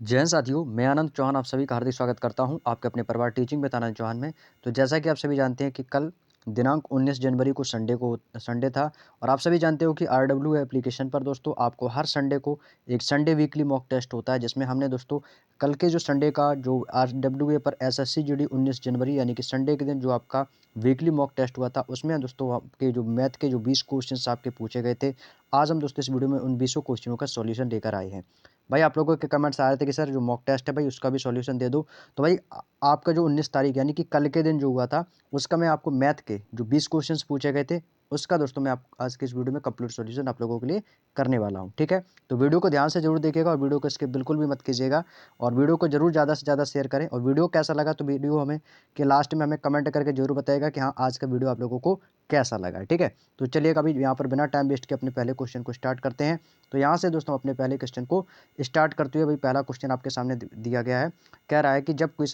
जय हिंद साथियों, मैं आनंद चौहान आप सभी का हार्दिक स्वागत करता हूं आपके अपने परिवार टीचिंग विद आनंद चौहान में। तो जैसा कि आप सभी जानते हैं कि कल दिनांक 19 जनवरी को संडे था और आप सभी जानते हो कि आरडब्ल्यू एप्लीकेशन पर दोस्तों आपको हर संडे को एक संडे वीकली मॉक टेस्ट होता है, जिसमें हमने दोस्तों कल के जो संडे का जो आरडब्ल्यू पर एसएससी जीडी 19 जनवरी यानी कि संडे के दिन जो आपका वीकली मॉक टेस्ट हुआ था, उसमें दोस्तों आपके जो मैथ के जो 20 क्वेश्चन आपके पूछे गए थे। आज हम दोस्तों इस वीडियो में उन 20 क्वेश्चनों का सॉल्यूशन लेकर आए हैं। भाई आप लोगों के कमेंट्स आ रहे थे कि सर जो मॉक टेस्ट है भाई उसका भी सॉल्यूशन दे दो। तो भाई आपका जो 19 तारीख यानी कि कल के दिन जो हुआ था, उसका मैं आपको मैथ के जो 20 क्वेश्चंस पूछे गए थे, उसका दोस्तों मैं आप आज की इस वीडियो में कंप्लीट सॉल्यूशन आप लोगों के लिए करने वाला हूं। ठीक है, तो वीडियो को ध्यान से जरूर देखिएगा और वीडियो को स्किप बिल्कुल भी मत कीजिएगा और वीडियो को जरूर ज़्यादा से ज़्यादा शेयर करें। और वीडियो कैसा लगा तो वीडियो हमें कि लास्ट में हमें कमेंट करके जरूर बताएगा कि हाँ आज का वीडियो आप लोगों को कैसा लगा है। ठीक है, तो चलिए अभी यहाँ पर बिना टाइम वेस्ट के अपने पहले क्वेश्चन को स्टार्ट करते हैं। तो यहाँ से दोस्तों अपने पहले क्वेश्चन को स्टार्ट करते हुए भाई पहला क्वेश्चन आपके सामने दिया गया है। कह रहा है कि जब कोई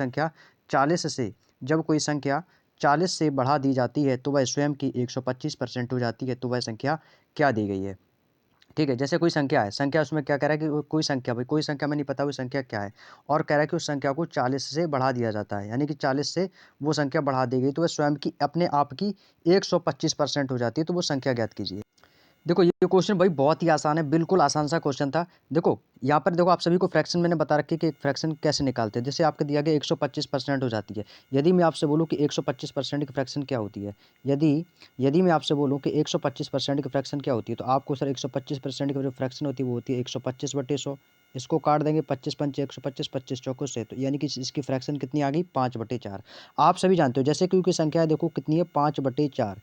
संख्या 40 से बढ़ा दी जाती है तो वह स्वयं की 125% हो जाती है, तो वह संख्या क्या दी गई है। ठीक है, जैसे कोई संख्या है, संख्या उसमें क्या कह रहा है कि कोई संख्या, भाई कोई संख्या में नहीं पता वो संख्या क्या है, और कह रहा है कि उस संख्या को 40 से बढ़ा दिया जाता है, यानी कि 40 से वो संख्या बढ़ा दी गई तो वह स्वयं की अपने आप की 125% हो जाती है, तो वो संख्या ज्ञात कीजिए। देखो ये क्वेश्चन भाई बहुत ही आसान है, बिल्कुल आसान सा क्वेश्चन था। देखो यहाँ पर देखो आप सभी को फ्रैक्शन मैंने बता रखी है कि एक फ्रैक्शन कैसे निकालते हैं। जैसे आपके दिया गया 125% हो जाती है। यदि मैं आपसे बोलूँ कि 125% की फ्रैक्शन क्या होती है, यदि यदि मैं आपसे बोलूँ कि 125% की फ्रैक्शन क्या होती है, तो आपको सर 125% की जो फ्रैक्शन होती है वो होती है 125/100। इसको काट देंगे 25×5 125, 25×4 से, तो यानी कि इसकी फ्रैक्शन कितनी आ गई 5/4। आप सभी जानते हो जैसे क्योंकि संख्या है देखो कितनी है 5/4,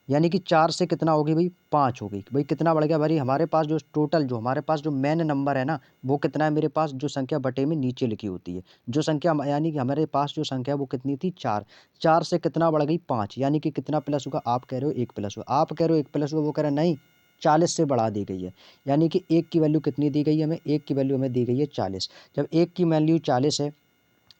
यानी कि 4 से कितना होगी भाई 5 हो गई। भाई कितना बढ़ गया भाई, हमारे पास जो टोटल जो हमारे पास जो मेन नंबर है ना, वो कितना है मेरे पास, जो संख्या बटे में नीचे लिखी होती है, जो संख्या यानी कि हमारे पास जो संख्या है वो कितनी थी 4। 4 से कितना बढ़ गई 5, यानी कि कितना प्लस होगा, आप कह रहे हो 1 प्लस होगा, आप कह रहे हो 1 प्लस होगा, वो कह रहे हैं नहीं 40 से बढ़ा दी गई है। यानी कि 1 की वैल्यू कितनी दी गई है हमें, 1 की वैल्यू हमें दी गई है 40। जब 1 की वैल्यू 40 है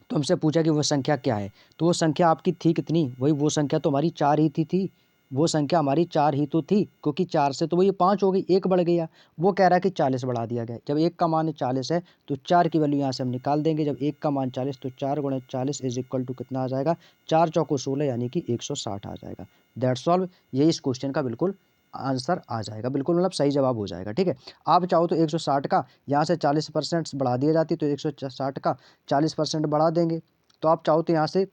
तो हमसे पूछा कि वो संख्या क्या है, तो वो संख्या आपकी थी कितनी, वही वो संख्या तो हमारी 4 ही थी। वो संख्या हमारी 4 ही तो थी, क्योंकि 4 से तो वो ये 5 हो गई, 1 बढ़ गया। वो कह रहा है कि 40 बढ़ा दिया गया। जब 1 का मान 40 है तो 4 की वैल्यू यहाँ से हम निकाल देंगे। जब 1 का मान 40 तो 4 × 40 इज इक्वल टू कितना आ जाएगा, 4 चौको 16 यानी कि 160 आ जाएगा। दैट्स ऑल, यही इस क्वेश्चन का बिल्कुल आंसर आ जाएगा, बिल्कुल मतलब सही जवाब हो जाएगा। ठीक है, आप चाहो तो 160 का यहाँ से 40% बढ़ा दिया जाती तो 160 का 40% बढ़ा देंगे। तो आप चाहो तो यहाँ से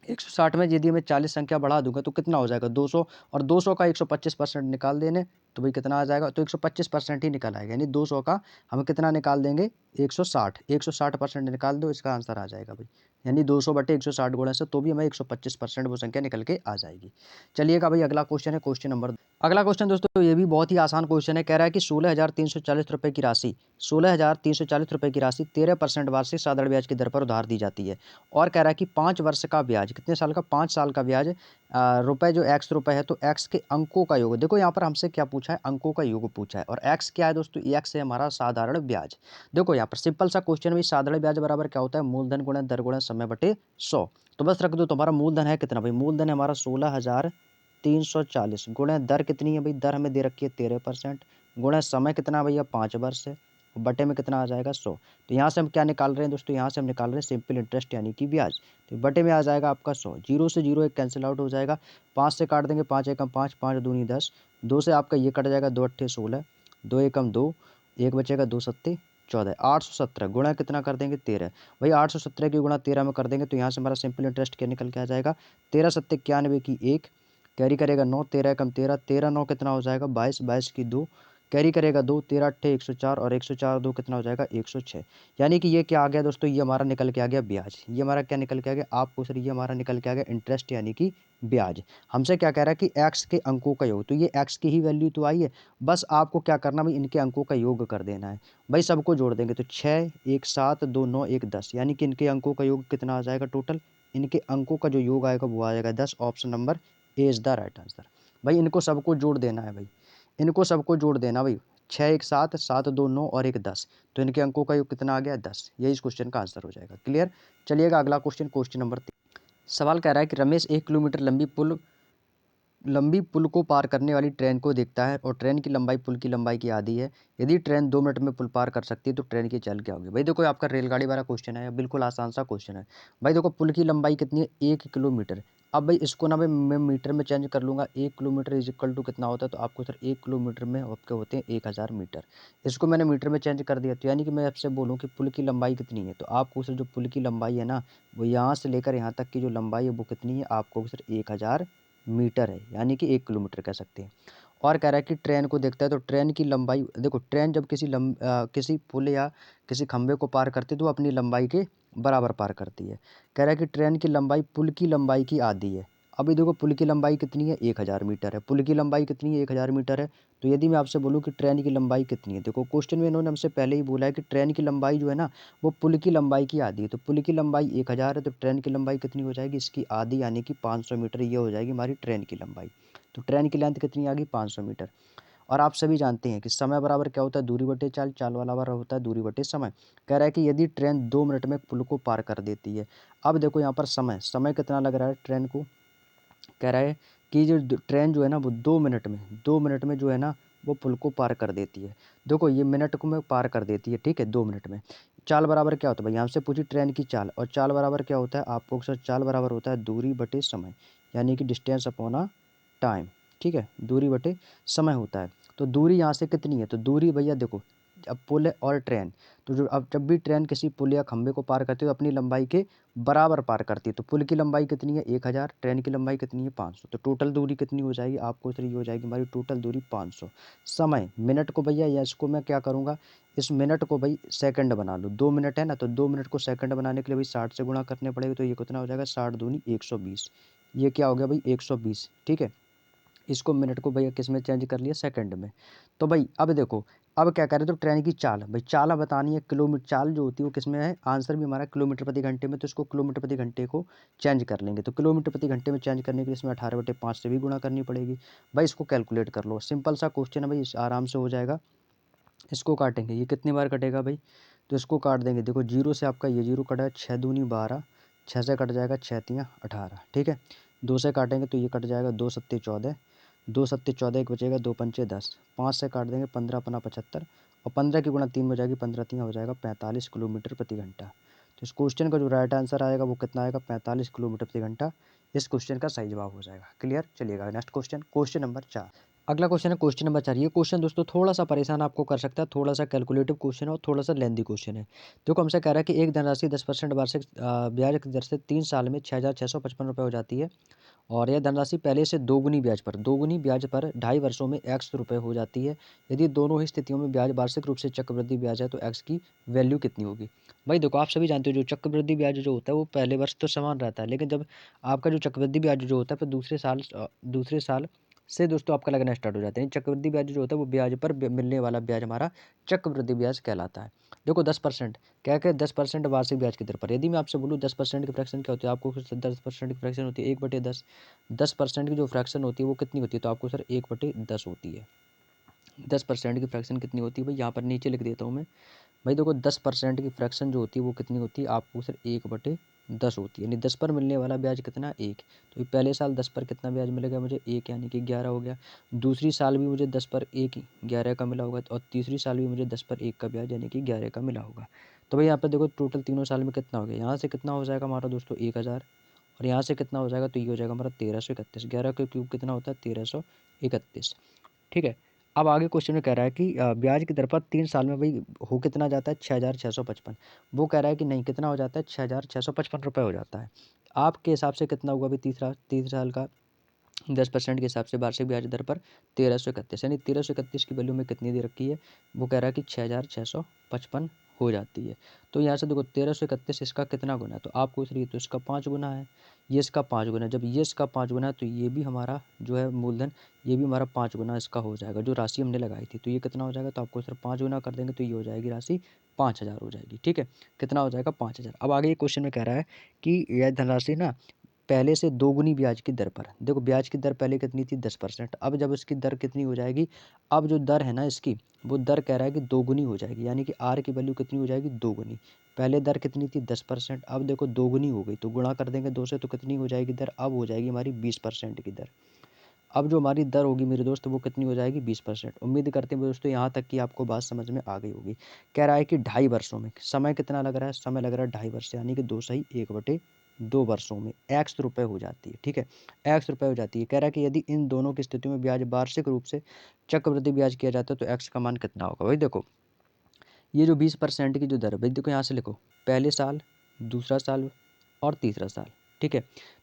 160 में यदि मैं 40 संख्या बढ़ा दूंगा तो कितना हो जाएगा 200, और 200 का 125% निकाल देने तो भाई कितना आ जाएगा, तो 125% ही निकल आएगा, यानी 200 का हम कितना निकाल देंगे 160, 160% निकाल दो, इसका आंसर आ जाएगा भाई, यानी 200/160 गुणा से तो भी हमें 125% वो संख्या निकल के आ जाएगी। चलिएगा भाई अगला क्वेश्चन है क्वेश्चन नंबर। अगला क्वेश्चन दोस्तों ये भी बहुत ही आसान क्वेश्चन है। कह रहा है कि 16,340 रुपये की राशि 16,340 रुपये की राशि 13% वार्षिक साधारण ब्याज की दर पर उधार दी जाती है, और कह रहा है कि 5 वर्ष का ब्याज, कितने साल का, 5 साल का ब्याज रुपए जो x रुपए है, तो x के अंकों का योग। देखो यहाँ पर हमसे क्या पूछा है, अंकों का योग पूछा है, और x क्या है दोस्तों, x है हमारा साधारण ब्याज। देखो यहाँ पर सिंपल सा क्वेश्चन है, साधारण ब्याज बराबर क्या होता है, मूलधन गुणा दर गुणा समय बटे 100। तो बस रख दो, तुम्हारा मूलधन है कितना भाई, मूलधन है हमारा 16,340 गुणा दर कितनी है भाई, दर हमें दे रखी है 13%, गुणा समय कितना भैया 5 वर्ष है, बटे में कितना आ जाएगा 100। तो यहाँ से हम क्या निकाल रहे हैं दोस्तों, यहाँ से हम निकाल रहे हैं सिंपल इंटरेस्ट यानी कि ब्याज। तो बटे में आ जाएगा आपका 100, जीरो से जीरो एक कैंसिल आउट हो जाएगा, 5 से काट देंगे, 5 एकम 5, 5 दूनी 10, 2 से आपका ये कट जाएगा, 2 अट्ठे 16, 2 एकम 2, एक बचेगा 2 सत्ते 14, 817 गुणा कितना कर देंगे 13। भाई 817 की गुणा 13 में कर देंगे तो यहाँ से हमारा सिंपल इंटरेस्ट क्या निकल के आ जाएगा, 13 सत्ते 91 की 1, कैरी करेगा 9, 13 एकम 13, 13 9 कितना हो जाएगा 22, 22 की 2, कैरी करेगा 2, 13 अट्ठे 104, और 104 2 कितना हो जाएगा 106। यानी कि ये क्या आ गया दोस्तों, ये हमारा निकल के आ गया ब्याज। ये हमारा क्या निकल के आ गया, आपको सर ये हमारा निकल के आ गया इंटरेस्ट यानी कि ब्याज। हमसे क्या कह रहा है कि एक्स के अंकों का योग, तो ये एक्स की ही वैल्यू तो आई है, बस आपको क्या करना भाई, इनके अंकों का योग कर देना है। भाई सबको जोड़ देंगे तो 6 1 7 2 9 1 10, यानी कि इनके अंकों का योग कितना आ जाएगा टोटल, इनके अंकों का जो योग आएगा वो आ जाएगा 10। Option number A is the right answer. भाई इनको सबको जोड़ देना है भाई, इनको सबको जोड़ देना भाई, 6 1 7 7 2 9 और 1 10, तो इनके अंकों का योग कितना आ गया 10। यही इस क्वेश्चन का आंसर हो जाएगा। क्लियर। चलिएगा अगला क्वेश्चन क्वेश्चन नंबर 3। सवाल कह रहा है कि रमेश 1 किलोमीटर लंबी पुल लंबी पुल को पार करने वाली ट्रेन को देखता है और ट्रेन की लंबाई पुल की लंबाई की आधी है। यदि ट्रेन 2 मिनट में पुल पार कर सकती है तो ट्रेन की चाल क्या होगी? भाई देखो, आपका रेलगाड़ी वाला क्वेश्चन है, बिल्कुल आसान सा क्वेश्चन है। भाई देखो, पुल की लंबाई कितनी है? 1 किलोमीटर। अब भाई इसको ना भाई मैं मीटर में चेंज कर लूँगा। 1 किलोमीटर इज़ इक्वल टू कितना होता है? तो आपको सर 1 किलोमीटर में आपके होते हैं 1000 मीटर। इसको मैंने मीटर में चेंज कर दिया, तो यानी कि मैं आपसे बोलूँ कि पुल की लंबाई कितनी है, तो आपको सर जो पुल की लंबाई है ना, वो यहाँ से लेकर यहाँ तक की जो लंबाई है वो कितनी है? आपको सर 1000 मीटर है, यानी कि 1 किलोमीटर कह सकते हैं। और कह रहा है कि ट्रेन को देखता है तो ट्रेन की लंबाई देखो, ट्रेन जब किसी पुल या किसी खंभे को पार करती है तो वो अपनी लंबाई के बराबर पार करती है। कह रहा है कि ट्रेन की लंबाई पुल की लंबाई की आधी है। अभी देखो, पुल की लंबाई कितनी है? 1000 मीटर है। पुल की लंबाई कितनी है? 1000 मीटर है। तो यदि मैं आपसे बोलूँ कि ट्रेन की लंबाई कितनी है, देखो क्वेश्चन में इन्होंने हमसे पहले ही बोला है कि ट्रेन की लंबाई जो है ना, वो पुल की लंबाई की आधी है। तो पुल की लंबाई 1000 है, तो ट्रेन की लंबाई कितनी हो जाएगी? इसकी आधी, यानी कि 500 मीटर ये हो जाएगी हमारी ट्रेन की लंबाई। तो ट्रेन की लेंथ कितनी आ गई? 500 मीटर। और आप सभी जानते हैं कि समय बराबर क्या होता है? दूरी बटे चाल। चाल वाला बराबर होता है दूरी बटे समय। कह रहा है कि यदि ट्रेन 2 मिनट में पुल को पार कर देती है। अब देखो यहाँ पर समय समय कितना लग रहा है ट्रेन को? कह रहा है कि जो ट्रेन जो है ना, वो 2 मिनट में जो है ना, वो पुल को पार कर देती है। देखो, ये मिनट को में पार कर देती है, ठीक है, 2 मिनट में। चाल बराबर क्या होता है भाई? यहाँ से पूछी ट्रेन की चाल, और चाल बराबर क्या होता है आपको? सर चाल बराबर होता है दूरी बटे समय, यानी कि डिस्टेंस अपॉन टाइम। ठीक है, दूरी बटे समय होता है। तो दूरी यहाँ से कितनी है? तो दूरी भैया देखो, अब पुल और ट्रेन, तो जो अब जब भी ट्रेन किसी पुल या खंभे को पार करती है तो अपनी लंबाई के बराबर पार करती है। तो पुल की लंबाई कितनी है? 1000। ट्रेन की लंबाई कितनी है? 500। तो टोटल दूरी कितनी हो जाएगी आपको? सर ये हो जाएगी हमारी टोटल दूरी 500। समय मिनट को भैया, या इसको मैं क्या करूँगा, इस मिनट को भाई सेकंड बना लूँ। 2 मिनट है ना, तो 2 मिनट को सेकंड बनाने के लिए भाई 60 से गुणा करने पड़ेगा। तो ये कितना हो जाएगा? 60 दूनी 120। ये क्या हो गया भाई? 120। ठीक है, इसको मिनट को भैया किस में चेंज कर लिया? सेकंड में। तो भाई अब देखो, अब क्या करें? तो ट्रेन की चाल, भाई चाल बतानी है। किलोमीटर चाल जो होती है वो किस में है? आंसर भी हमारा किलोमीटर प्रति घंटे में, तो इसको किलोमीटर प्रति घंटे को चेंज कर लेंगे। तो किलोमीटर प्रति घंटे में चेंज करने के लिए इसमें 18/5 से भी गुणा करनी पड़ेगी। भाई इसको कैलकुलेट कर लो, सिंपल सा क्वेश्चन है भाई, आराम से हो जाएगा। इसको काटेंगे, ये कितनी बार कटेगा भाई? तो इसको काट देंगे। देखो, जीरो से आपका ये जीरो कटा है, 6 दूनी 12, 6 से कट जाएगा 6 तियाँ 18। ठीक है, 2 से काटेंगे तो ये कट जाएगा 2 सत्ते 14, 2 सत्ते 14, एक बचेगा, 2 पंचे 10, 5 से काट देंगे 15 अपना 75, और 15 की गुणा 3 हो जाएगी, 15 तियाँ हो जाएगा 45 किलोमीटर प्रति घंटा। तो इस क्वेश्चन का जो राइट आंसर आएगा वो कितना आएगा? 45 किलोमीटर प्रति घंटा। इस क्वेश्चन का सही जवाब हो जाएगा। क्लियर? चलिएगा नेक्स्ट क्वेश्चन, क्वेश्चन नंबर 4। अगला क्वेश्चन है क्वेश्चन नंबर 4। ये क्वेश्चन दोस्तों थोड़ा सा परेशान आपको कर सकता है, थोड़ा सा कैलकुलेटिव क्वेश्चन है और थोड़ा सा लेंदी क्वेश्चन है। देखो, हमसे कह रहा है कि एक धनराशि 10% वार्षिक ब्याज की दर से 3 साल में 6,655 रुपये हो जाती है, और यह धनराशि पहले से दोगुनी ब्याज पर 2.5 वर्षों में x रुपये हो जाती है। यदि दोनों ही स्थितियों में ब्याज वार्षिक रूप से चक्रवृद्धि ब्याज है तो x की वैल्यू कितनी होगी? भाई देखो, आप सभी जानते हो जो चक्रवृद्धि ब्याज जो होता है वो पहले वर्ष तो समान रहता है, लेकिन जब आपका जो चक्रवृद्धि ब्याज जो होता है फिर दूसरे साल से दोस्तों आपका लगना स्टार्ट हो जाता है। चक्रवृद्धि ब्याज जो होता है वो ब्याज पर मिलने वाला ब्याज हमारा चक्रवृद्धि ब्याज कहलाता है। देखो, 10% क्या क्या? 10% वार्षिक ब्याज की दर पर। यदि मैं आपसे बोलूँ 10% की फ्रैक्शन क्या होती है, आपको 10% की फ्रैक्शन होती है 1/10। 10% की जो फ्रैक्शन होती है वो कितनी होती है? तो आपको सर 1/10 होती है। 10% की फ्रैक्शन कितनी होती है भाई? यहाँ पर नीचे लिख देता हूँ मैं। भाई देखो, 10% की फ्रैक्शन जो होती है वो कितनी होती है? आपको सर 1/10 होती है, यानी 10 पर मिलने वाला ब्याज कितना? 1। तो पहले साल 10 पर कितना ब्याज मिलेगा मुझे? 1, यानी कि 11 हो गया। दूसरी साल भी मुझे 10 पर 1 11 का मिला होगा, और तीसरी साल भी मुझे 10 पर 1 का ब्याज यानी कि 11 का मिला होगा। तो भाई यहाँ पर देखो, टोटल तीनों साल में कितना हो गया? यहाँ से कितना हो जाएगा हमारा दोस्तों? 1000, और यहाँ से कितना हो जाएगा? तो ये हो जाएगा हमारा 1331। 11 का क्यूब कितना होता है? 1331। ठीक है, अब आगे क्वेश्चन में कह रहा है कि ब्याज की दर पर 3 साल में भाई हो कितना जाता है? 6,655। वो कह रहा है कि नहीं, कितना हो जाता है? 6,655 रुपये हो जाता है। आपके हिसाब से कितना हुआ भाई? तीसरा साल का 10% के हिसाब से वार्षिक ब्याज दर पर 1331, यानी 1331 की वैल्यू में कितनी दे रखी है? वो कह रहा है कि 6,655 हो जाती है। तो यहाँ से देखो, 1331 इसका कितना गुना है? तो आप पूछ रही है तो इसका 5 गुना है, ये इसका 5 गुना है। जब ये इसका 5 गुना है तो ये भी हमारा जो है मूलधन, ये भी हमारा 5 गुना इसका हो जाएगा, जो राशि हमने लगाई थी। तो ये कितना हो जाएगा? तो आपको सिर्फ 5 गुना कर देंगे तो ये हो जाएगी राशि 5,000 हो जाएगी। ठीक है, कितना हो जाएगा? 5,000। अब आगे ये क्वेश्चन में कह रहा है कि यह धनराशि ना पहले से दोगुनी ब्याज की दर पर। देखो, ब्याज की दर पहले कितनी थी? 10%। अब जब इसकी दर कितनी हो जाएगी? अब जो दर है ना इसकी, वो दर कह रहा है कि दोगुनी हो जाएगी, यानी कि आर की वैल्यू कितनी हो जाएगी? दोगुनी। पहले दर कितनी थी? 10%। अब देखो दोगुनी हो गई, तो गुणा कर देंगे 2 से, तो कितनी हो जाएगी दर? अब हो जाएगी हमारी 20% की दर। अब जो हमारी दर होगी मेरे दोस्त वो कितनी हो जाएगी 20%। उम्मीद करते हैं दोस्तों यहाँ तक कि आपको बात समझ में आ गई होगी। कह रहा है कि 2.5 वर्षों में समय कितना लग रहा है, समय लग रहा है 2.5 वर्ष, यानी कि 2 सही 1/2 वर्षों में x रुपये हो जाती है। ठीक है, x रुपये हो जाती है। कह रहा है कि यदि इन दोनों की स्थितियों में ब्याज वार्षिक रूप से चक्रवृद्धि ब्याज किया जाता है तो x का मान कितना होगा। भाई देखो ये जो 20% की जो दर है, भाई देखो यहाँ से लिखो पहले साल, दूसरा साल और तीसरा साल। ठीक है,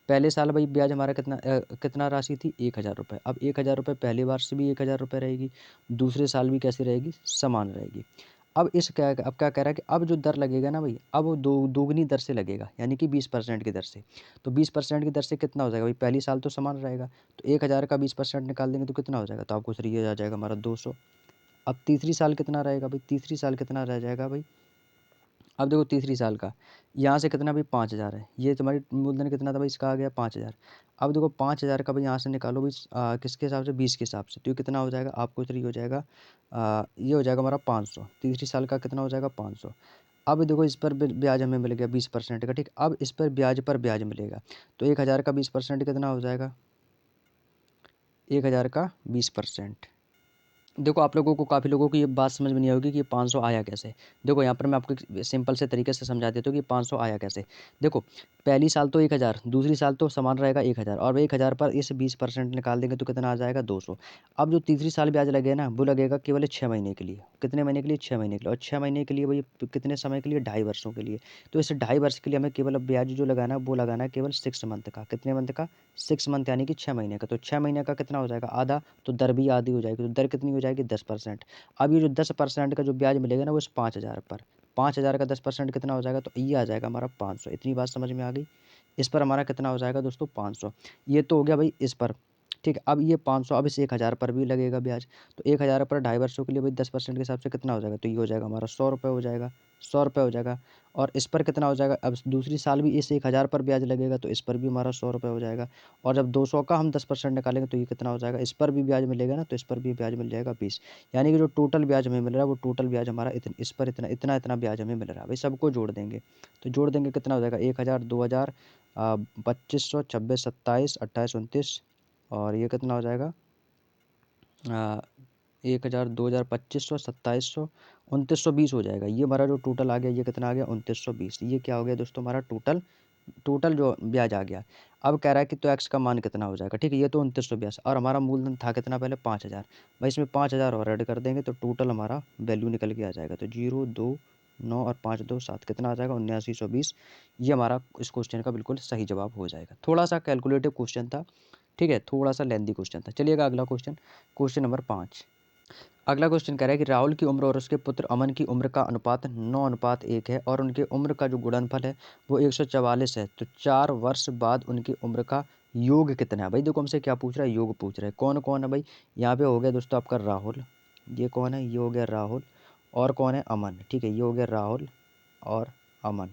पहले साल भाई ब्याज हमारा कितना राशि थी 1,000 रुपये। अब 1,000 रुपये पहले बार से भी 1,000 रुपये रहेगी, दूसरे साल भी कैसी रहेगी, समान रहेगी। अब क्या कह रहा है कि अब जो दर लगेगा ना भाई, अब वो दोगुनी दर से लगेगा, यानी कि 20% की दर से। तो 20% की दर से कितना हो जाएगा भाई, पहली साल तो समान रहेगा, तो 1,000 का 20% निकाल देंगे तो कितना हो जाएगा, तो आपको सर ये आ जाएगा हमारा 200। अब तीसरी साल कितना रहेगा भाई, तीसरी साल कितना रह जाएगा भाई, अब देखो तीसरी साल का यहाँ से कितना भाई 5,000 है, ये तुम्हारी मूलधन कितना था भाई, इसका आ गया 5,000। अब देखो 5,000 का भाई यहाँ से निकालो भाई किसके हिसाब से, 20 के हिसाब से, तो ये कितना हो जाएगा आपको, तो ये हो जाएगा ये हो जाएगा हमारा 500। तीसरी साल का कितना हो जाएगा 500। अब देखो इस पर ब्याज हमें मिल गया 20% का। ठीक, अब इस पर ब्याज मिलेगा, तो 1,000 का 20% कितना हो जाएगा, 1,000 का 20%। देखो आप लोगों को, काफ़ी लोगों को ये बात समझ में नहीं होगी कि ये 500 आया कैसे। देखो यहाँ पर मैं आपको एक सिंपल से तरीके से समझा देता हूँ कि 500 आया कैसे। देखो पहली साल तो 1,000, दूसरी साल तो समान रहेगा 1,000, और 1,000 पर इस 20% निकाल देंगे तो कितना आ जाएगा 200। अब जो तीसरी साल ब्याज लगे ना वो लगेगा केवल 6 महीने के लिए। कितने महीने के लिए, 6 महीने के लिए, और 6 महीने के लिए भाई कितने समय के लिए, 2.5 वर्षों के लिए। तो इस 2.5 वर्ष के लिए हमें केवल अब ब्याज जो लगाना है वो लगाना है केवल 6 मंथ का। कितने मंथ का, 6 मंथ, यानी कि 6 महीने का। तो 6 महीने का कितना हो जाएगा, आधा, तो दर भी आधी हो जाएगी। तो दर कितनी हो जाएगी 10%। अब ये जो 10% का जो ब्याज मिलेगा ना वो इस 5,000 पर, 5,000 का 10% कितना हो जाएगा, तो ये आ जाएगा हमारा 500। इतनी बात समझ में आ गई। इस पर हमारा कितना हो जाएगा दोस्तों 500। ये तो हो गया भाई इस पर। ठीक है, अब ये 500 अब इस 1,000 पर भी लगेगा ब्याज। तो 1,000 पर 2.5 वर्षों के लिए भाई 10% के हिसाब से कितना हो जाएगा, तो ये हो जाएगा हमारा 100 रुपये हो जाएगा, 100 रुपये हो जाएगा। और इस पर कितना हो जाएगा, अब दूसरी साल भी इस 1,000 पर ब्याज लगेगा तो इस पर भी हमारा 100 रुपये हो जाएगा। और जब 200 का हम 10% निकालेंगे तो ये कितना हो जाएगा, इस पर भी ब्याज मिलेगा ना, तो इस पर भी ब्याज मिल जाएगा 20। यानी कि जो टोटल ब्याज हमें मिल रहा है वो टोटल ब्याज हमारा इस पर इतना इतना इतना ब्याज हमें मिल रहा है। भाई सबको जोड़ देंगे तो जोड़ देंगे कितना हो जाएगा, 1,000, 2,000, 2,500, 26, 27, 28, 29, और ये कितना हो जाएगा 1,000, 2,000, 2,500, 2,700, 2,920 हो जाएगा। ये हमारा जो टोटल आ गया ये कितना आ गया 2,920। ये क्या हो गया दोस्तों हमारा टोटल, टोटल जो ब्याज आ गया। अब कह रहा है कि तो एक्स का मान कितना हो जाएगा। ठीक है, ये तो 2,920, और हमारा मूलधन था कितना पहले 5,000। भाई इसमें 5,000 और ऐड कर देंगे तो टोटल हमारा वैल्यू निकल के आ जाएगा। तो 0, 2, 9 और 5, 2, 7 कितना आ जाएगा 7,920। ये हमारा इस क्वेश्चन का बिल्कुल सही जवाब हो जाएगा। थोड़ा सा कैलकुलेटिव क्वेश्चन था, ठीक है, थोड़ा सा लेंदी क्वेश्चन था। चलिएगा अगला क्वेश्चन, क्वेश्चन नंबर 5। अगला क्वेश्चन कह रहा है कि राहुल की उम्र और उसके पुत्र अमन की उम्र का अनुपात 9:1 है और उनके उम्र का जो गुणनफल है वो 144 है। तो 4 वर्ष बाद उनकी उम्र का योग कितना है। भाई देखो हमसे क्या पूछ रहा है, योग पूछ रहा है। कौन कौन है भाई, यहाँ पे हो गया दोस्तों आपका राहुल, ये कौन है, ये हो गया राहुल, और कौन है अमन। ठीक है, ये हो गया राहुल और अमन।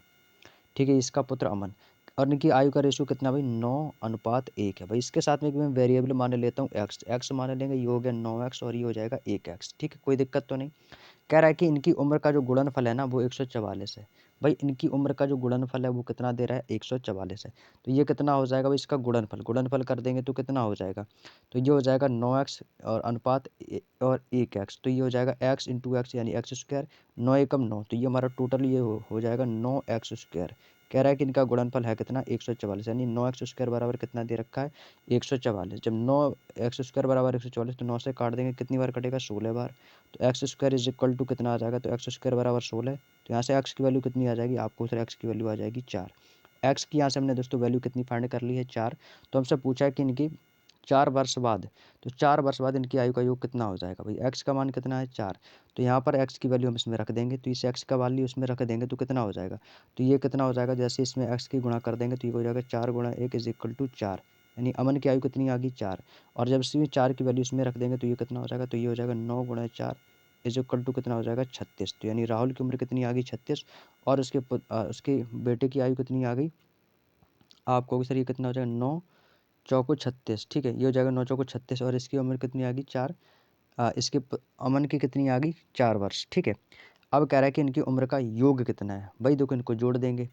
ठीक है, इसका पुत्र अमन, और इनकी आयु का रेशियो कितना भाई 9:1 है। भाई इसके साथ में मैं वेरिएबल मान लेता हूँ एक्स, एक्स मान लेंगे, ये हो गया 9x और ये हो जाएगा 1x। ठीक है, कोई दिक्कत तो नहीं। कह रहा है कि इनकी उम्र का जो गुणनफल है ना वो 144 है। भाई इनकी उम्र का जो गुणनफल है वो कितना दे रहा है 144 है। तो ये कितना हो जाएगा भाई, इसका गुणनफल, गुणनफल कर देंगे तो कितना हो जाएगा, तो ये हो जाएगा 9x और अनुपात और 1x, तो ये हो जाएगा x इंटू एक्स यानी एक्स स्क्वायर, 9 एकम 9, तो ये हमारा टोटल ये हो जाएगा 9x स्क्वायर। कह रहा है कि इनका गुणनफल है कितना 144, यानी 9x स्क्वायर बराबर कितना दे रखा है 144। जब 9x स्क्वायर बराबर 144 तो 9 से काट देंगे, कितनी बार कटेगा 16 बार। तो x square is equal to कितना आ जाएगा, तो एक्स स्क्वायर बराबर 16। तो यहाँ से एक्स की वैल्यू कितनी आ जाएगी, आपको सर एक्स की वैल्यू आ जाएगी 4। एक्स की यहाँ से हमने दोस्तों वैल्यू कितनी फाइंड कर ली है 4। तो हमसे पूछा है कि इनकी 4 वर्ष बाद, तो 4 वर्ष बाद इनकी आयु का योग कितना हो जाएगा। भाई एक्स का मान कितना है 4, तो यहाँ पर एक्स की वैल्यू हम इसमें रख देंगे, तो इस एक्स का वैल्यू उसमें रख देंगे तो कितना हो जाएगा, तो ये कितना हो जाएगा, जैसे इसमें एक्स की गुणा कर देंगे तो ये हो जाएगा 4 गुणा 1 इज इक्वल टू 4, यानी अमन की आयु कितनी आ गई 4। और जब इसमें 4 की वैल्यू इसमें रख देंगे तो ये कितना हो जाएगा, तो ये हो जाएगा 9 गुणा 4 इज इक्वल टू कितना हो जाएगा 36। तो यानी राहुल की उम्र कितनी आ गई 36, और उसके बेटे की आयु कितनी आ गई आपको, सर ये कितना हो जाएगा 9 चौको 36। ठीक है, ये हो जाएगा 9 चौको 36, और इसकी उम्र कितनी आ गई 4, अमन की कितनी आ गई 4 वर्ष। ठीक है, अब कह रहा है कि इनकी उम्र का योग कितना है। भाई देखो इनको जोड़ देंगे।